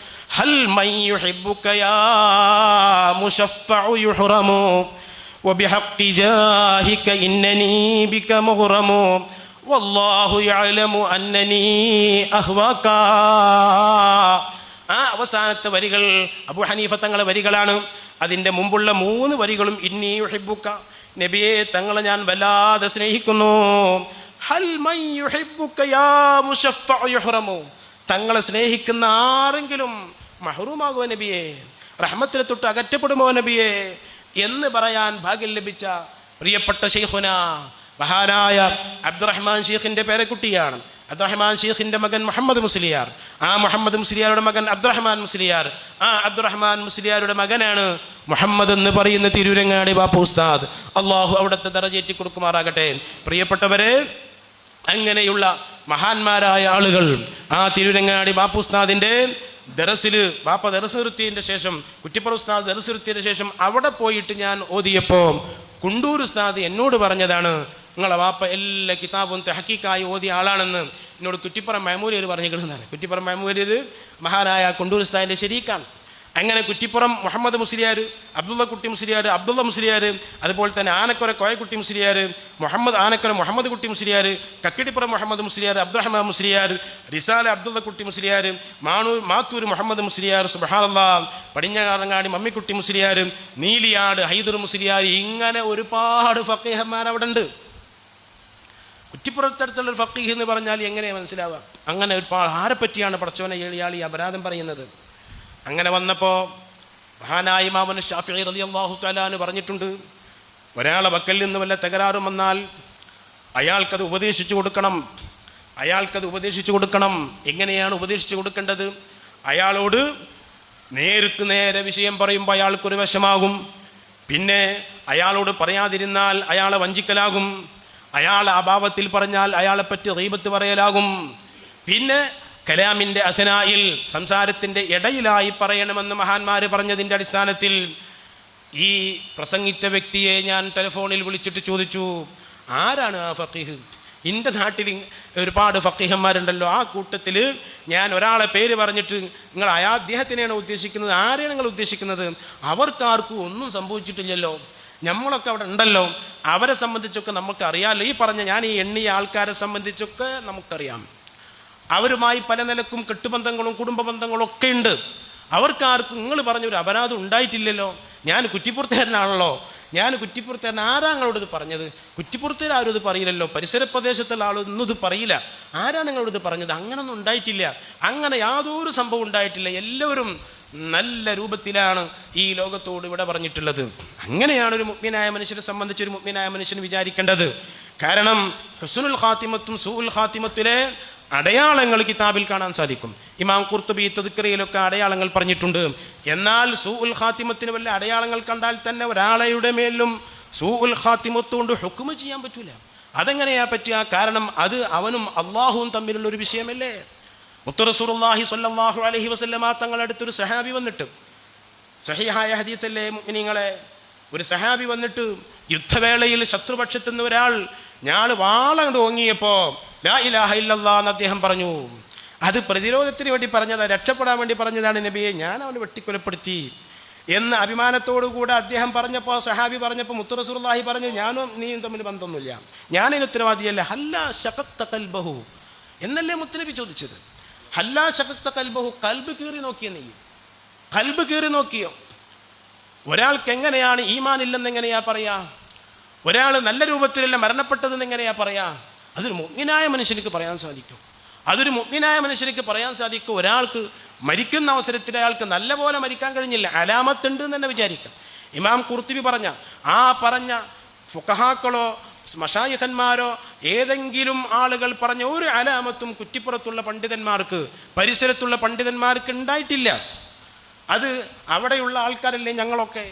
ഹൽ മൻ യുഹിബ്ബുക യാ മുശഫഉ യുഹ്റമു വബിഹഖി ജാഹിക ഇന്നനി ബിക മുഗ്റമു വല്ലാഹു യഅലമു അന്നനി അഹ്വാക. ആ അവസാനത്തെ വരികൾ അബൂ ഹനീഫ തങ്ങളെ വരികളാണ്. അതിൻ്റെ മുമ്പുള്ള 3 വരികളും ഇന്നി യുഹിബ്ബുക, നബിയെ തങ്ങളെ ഞാൻ വല്ലാതെ സ്നേഹിക്കുന്നു. ഹൽ മൻ യുഹിബ്ബുക യാ മുശഫഉ യുഹ്റമു, തങ്ങളെ സ്നേഹിക്കുന്ന ആരെങ്കിലും മഹ്റൂമാകുമോ നബിയെ, റഹ്മത്തിനെ തൊട്ട് അകറ്റപ്പെടുമോ നബിയെ എന്ന് പറയാൻ ഭാഗ്യം ലഭിച്ച പ്രിയപ്പെട്ട ശൈഖുന മഹാനായ അബ്ദുറഹ്മാൻ ശൈഖിൻ്റെ പേരക്കുട്ടിയാണ്. അബ്ദുറഹ്മാൻ ശൈഖിൻ്റെ മകൻ മുഹമ്മദ് മുസ്ലിയാർ, ആ മുഹമ്മദ് മുസ്ലിയാരുടെ മകൻ അബ്ദുറഹ്മാൻ മുസ്ലിയാർ, ആ അബ്ദുറഹ്മാൻ മുസ്ലിയാരുടെ മകനാണ് മുഹമ്മദ് എന്ന് പറയുന്ന തിരൂരങ്ങാടി ബാപ്പു ഉസ്താദ്. അള്ളാഹു അവിടുത്തെ ദറജയേറ്റി കൊടുക്കുമാറാകട്ടെ. പ്രിയപ്പെട്ടവരെ, അങ്ങനെയുള്ള മഹാന്മാരായ ആളുകൾ ആ തിരൂരങ്ങാടി ബാപ്പു ഉസ്താദിൻ്റെ ദറസിൽ, ബാപ്പ ദറസ് നിർത്തിയതിൻ്റെ ശേഷം, കുറ്റിപ്പുറം ഉസ്താദ് ദറസ് നിർത്തിയതിന് ശേഷം അവിടെ പോയിട്ട് ഞാൻ ഓതിയപ്പോൾ കുണ്ടൂർ ഉസ്താദ് എന്നോട് പറഞ്ഞതാണ്, നിങ്ങളെ വാപ്പ എല്ലാ കിതാബും തഹക്കീക്കായി ഓതിയ ആളാണെന്ന് എന്നോട് കുറ്റിപ്പുറം മഹമൂലിയർ പറഞ്ഞിരിക്കുന്നതാണ്. കുറ്റിപ്പുറം മഹമൂലിയർ മഹാനായ കുണ്ടൂർ ഉസ്താദിൻ്റെ ശരീക്കാണ്. അങ്ങനെ കുറ്റിപ്പുറം മുഹമ്മദ് മുസ്ലിയാർ, അബ്ദുള്ള കുട്ടി മുസ്ലിയാർ, അബ്ദുള്ള മുസ്ലിയാർ, അതുപോലെ തന്നെ ആനക്കര കോയക്കുട്ടി മുസ്ലിയാർ, ആനക്കര മുഹമ്മദ് കുട്ടി മുസ്ലിയാർ, കക്കിടിപ്പുറം മുഹമ്മദ് മുസ്ലിയാർ, അബ്ദുറഹ്മാൻ മുസ്ലിയാർ, റിസാല അബ്ദുള്ള കുട്ടി മുസ്ലിയാർ, മാത്തൂർ മുഹമ്മദ് മുസ്ലിയാർ, സുബ്ഹാനല്ലാഹ്, പടിഞ്ഞാറങ്ങാടി മമ്മിക്കുട്ടി മുസ്ലിയാർ, നീലിയാട് ഹൈദർ മുസ്ലിയാർ, ഇങ്ങനെ ഒരുപാട് ഫഖീഹന്മാർ അവിടെ ഉണ്ട്. കുറ്റിപ്പുറത്തടുത്തുള്ളൊരു ഫഖീഹ് എന്ന് പറഞ്ഞാൽ എങ്ങനെയാണ് മനസ്സിലാവുക? അങ്ങനെ ഒരുപാട് ആരെപ്പറ്റിയാണ് പടച്ചോനെ ഇയാൾ ഈ അപരാധം പറയുന്നത്? അങ്ങനെ വന്നപ്പോൾ മഹാനായ ഇമാം ശാഫിഈ റളിയല്ലാഹു തആല അൻഹു പറഞ്ഞിട്ടുണ്ട്, ഒരാളെ വക്കൽ നിന്ന് വല്ല തകരാറും വന്നാൽ അയാൾക്കത് ഉപദേശിച്ചു കൊടുക്കണം. എങ്ങനെയാണ് ഉപദേശിച്ചു കൊടുക്കേണ്ടത്? അയാളോട് നേർക്ക് നേരെ വിഷയം പറയുമ്പോൾ അയാൾക്കൊരു വശമാകും. പിന്നെ അയാളോട് പറയാതിരുന്നാൽ അയാളെ വഞ്ചിക്കലാകും. അയാൾ അഭാവത്തിൽ പറഞ്ഞാൽ അയാളെപ്പറ്റി ഗീബത്ത് പറയലാകും. പിന്നെ കലാമിൻ്റെ അഥനായിൽ, സംസാരത്തിൻ്റെ ഇടയിലായി പറയണമെന്ന് മഹാന്മാർ പറഞ്ഞതിൻ്റെ അടിസ്ഥാനത്തിൽ ഈ പ്രസംഗിച്ച വ്യക്തിയെ ഞാൻ ടെലിഫോണിൽ വിളിച്ചിട്ട് ചോദിച്ചു, ആരാണ് ആ ഫഖീഹ്? എൻ്റെ നാട്ടിൽ ഒരുപാട് ഫഖീഹന്മാരുണ്ടല്ലോ, ആ കൂട്ടത്തിൽ ഞാൻ ഒരാളെ പേര് പറഞ്ഞിട്ട് നിങ്ങൾ അദ്ദേഹത്തിനെയാണ് ഉദ്ദേശിക്കുന്നത്, ആരെയാണ് നിങ്ങൾ ഉദ്ദേശിക്കുന്നത്? അവർക്കാർക്കും ഒന്നും സംഭവിച്ചിട്ടില്ലല്ലോ, നമ്മളൊക്കെ അവിടെ ഉണ്ടല്ലോ, അവരെ സംബന്ധിച്ചൊക്കെ നമുക്കറിയാമല്ലോ. ഈ പറഞ്ഞ ഞാൻ ഈ എണ്ണിയ ആൾക്കാരെ സംബന്ധിച്ചൊക്കെ നമുക്കറിയാം. അവരുമായി പല നിലക്കും കെട്ടുബന്ധങ്ങളും കുടുംബ ബന്ധങ്ങളും ഒക്കെ ഉണ്ട്. അവർക്കാർക്കും നിങ്ങൾ പറഞ്ഞൊരു അപരാധം ഉണ്ടായിട്ടില്ലല്ലോ. ഞാൻ കുറ്റിപ്പുറത്തുകാരനാണല്ലോ, ആരാ നിങ്ങളോട് ഇത് പറഞ്ഞത്? കുറ്റിപ്പുറത്തേർ ആരും ഇത് പറയില്ലല്ലോ, പരിസര പ്രദേശത്തുള്ള ആളൊന്നും ഇത് പറയില്ല. ആരാണ് നിങ്ങളോട് ഇത് പറഞ്ഞത്? അങ്ങനൊന്നും ഉണ്ടായിട്ടില്ല, അങ്ങനെ യാതൊരു സംഭവം ഉണ്ടായിട്ടില്ല. എല്ലാവരും നല്ല രൂപത്തിലാണ് ഈ ലോകത്തോട് ഇവിടെ പറഞ്ഞിട്ടുള്ളത്. അങ്ങനെയാണ് ഒരു മുഅ്മിനായ മനുഷ്യനെ സംബന്ധിച്ച് ഒരു മുഅ്മിനായ മനുഷ്യൻ വിചാരിക്കേണ്ടത്. കാരണം ഹുസ്നുൽ ഖാത്തിമത്തും സൂഉൽ ഖാത്തിമത്തിലെ അടയാളങ്ങൾ കിതാബിൽ കാണാൻ സാധിക്കും. ഇമാം ഖുർത്തുബി തദ്കിറയിലൊക്കെ അടയാളങ്ങൾ പറഞ്ഞിട്ടുണ്ട്. എന്നാൽ സൂഉൽ ഖാത്തിമത്തിന് വല്ല അടയാളങ്ങൾ കണ്ടാൽ തന്നെ ഒരാളുടെ മേലും സൂഉൽ ഖാത്തിമത്ത് കൊണ്ട് ഹുക്മ് ചെയ്യാൻ പറ്റൂല. അതെങ്ങനെയാ പറ്റുക? കാരണം അത് അവനും അള്ളാഹുവും തമ്മിലുള്ള ഒരു വിഷയമല്ലേ. മുത്ത് റസൂലുള്ളാഹി സ്വല്ലല്ലാഹു അലൈഹി വസല്ലമ തങ്ങളുടെ അടുത്തൊരു സഹാബി വന്നിട്ട്, സഹീഹായ ഹദീസല്ലേ മുഅ്മിനീങ്ങളെ, ഒരു സഹാബി വന്നിട്ട് യുദ്ധവേളയിൽ ശത്രുപക്ഷത്തു നിന്ന് ഒരാൾ വാളങ്ങോട്ട് ഓങ്ങിയപ്പോൾ ലാ ഇലാഹ ഇല്ലല്ലാഹ് എന്ന് അദ്ദേഹം പറഞ്ഞു. അത് പ്രതിരോധത്തിന് വേണ്ടി പറഞ്ഞതാണ്, രക്ഷപ്പെടാൻ വേണ്ടി പറഞ്ഞതാണ് നബിയെ, ഞാൻ അവനെ വെട്ടിക്കൊലപ്പെടുത്തി എന്ന് അഭിമാനത്തോടു കൂടെ അദ്ദേഹം പറഞ്ഞപ്പോൾ, സഹാബി പറഞ്ഞപ്പോൾ മുത്ത് റസൂലുള്ളാഹി പറഞ്ഞു, ഞാനും നീയും തമ്മിൽ ബന്ധമൊന്നുമില്ല, ഞാനതിന് ഉത്തരവാദിയല്ല. ഹല്ലാ ശഖഖ്ത ഖൽബഹു എന്നല്ലേ മുത്തുനബി ചോദിച്ചത്. ഹല്ലാ ശഖഖ്ത ഖൽബഹു, കൽബ് കീറി നോക്കിയോ? നീ കൽബ് കീറി നോക്കിയോ? ഒരാൾക്ക് എങ്ങനെയാണ് ഈമാൻ ഇല്ലെന്ന് എങ്ങനെയാ പറയാ? ഒരാൾ നല്ല രൂപത്തിലല്ല മരണപ്പെട്ടതെന്ന് എങ്ങനെയാ പറയാ? അതൊരു മുഅ്മിനായ മനുഷ്യനിക്ക് പറയാൻ സാധിക്കും. ഒരാൾക്ക് മരിക്കുന്ന അവസരത്തിൽ അയാൾക്ക് നല്ല പോലെ മരിക്കാൻ കഴിഞ്ഞില്ല, അലാമത്തുണ്ട് എന്ന് തന്നെ വിചാരിക്കാം. ഇമാം ഖുർത്തുബി പറഞ്ഞ ഫുഖഹാക്കളോ മശായിഖന്മാരോ ഏതെങ്കിലും ആളുകൾ പറഞ്ഞ ഒരു അലാമത്തും കുറ്റിപ്പുറത്തുള്ള പണ്ഡിതന്മാർക്ക്, പരിസരത്തുള്ള പണ്ഡിതന്മാർക്ക് ഉണ്ടായിട്ടില്ല. അത് അവിടെയുള്ള ആൾക്കാരല്ലേ ഞങ്ങളൊക്കെ.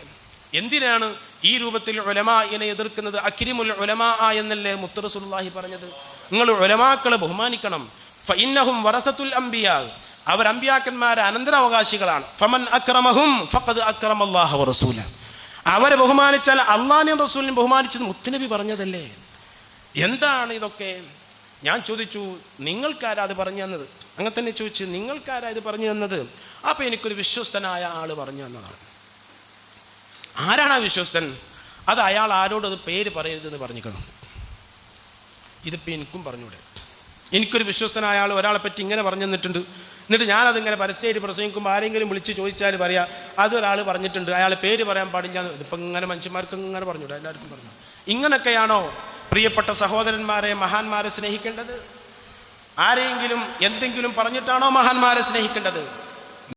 എന്തിനാണ് ഈ രൂപത്തിൽ ഉലമാഇനെ എതിർക്കുന്നത്? അക്രിമുൽ ഉലമാ എന്നല്ലേ മുത്ത് റസൂലുള്ളാഹി പറഞ്ഞത്. നിങ്ങൾ ഉലമാക്കളെ ബഹുമാനിക്കണം. ഫഇന്നഹും വറസത്തുൽ അംബിയാ, അവർ അമ്പിയാക്കന്മാരെ അനന്തരാവകാശികളാണ്. ഫമൻ അക്രമഹും ഫഖദ് അക്രമല്ലാഹ വറസൂല, അവരെ ബഹുമാനിച്ചാൽ അള്ളാഹിനെയും റസൂലിനെയും ബഹുമാനിച്ചത് മുത്തുനബി പറഞ്ഞതല്ലേ. എന്താണ് ഇതൊക്കെ? ഞാൻ ചോദിച്ചു, നിങ്ങൾക്കാരാ അത് പറഞ്ഞു തന്നത്? അങ്ങനെ തന്നെ ചോദിച്ചു, നിങ്ങൾക്കാരാ ഇത് പറഞ്ഞു തന്നത്? അപ്പോൾ എനിക്കൊരു വിശ്വസ്തനായ ആൾ പറഞ്ഞു തന്നതാണ്. ആരാണ് ആ വിശ്വസ്തൻ? അത് അയാൾ ആരോട് അത് പേര് പറയരുതെന്ന് പറഞ്ഞിരിക്കണം. ഇതിപ്പോൾ എനിക്കും പറഞ്ഞൂടെ? എനിക്കൊരു വിശ്വസ്തനായ ആൾ ഒരാളെ പറ്റി ഇങ്ങനെ പറഞ്ഞു തന്നിട്ടുണ്ട്, എന്നിട്ട് ഞാനതിങ്ങനെ പരസ്യമായിട്ട് പ്രസംഗിക്കുമ്പോൾ ആരെങ്കിലും വിളിച്ച് ചോദിച്ചാൽ പറയാം അതൊരാൾ പറഞ്ഞിട്ടുണ്ട്, അയാളെ പേര് പറയാൻ പാടില്ല. ഇതിപ്പോൾ ഇങ്ങനെ മനുഷ്യന്മാർക്ക് ഇങ്ങനെ പറഞ്ഞൂടെ? എല്ലാവർക്കും പറഞ്ഞു. ഇങ്ങനെയൊക്കെയാണോ പ്രിയപ്പെട്ട സഹോദരന്മാരെ, മഹാന്മാരെ സ്നേഹിക്കേണ്ടത്? ആരെങ്കിലും എന്തെങ്കിലും പറഞ്ഞിട്ടാണോ മഹാന്മാരെ സ്നേഹിക്കേണ്ടത്?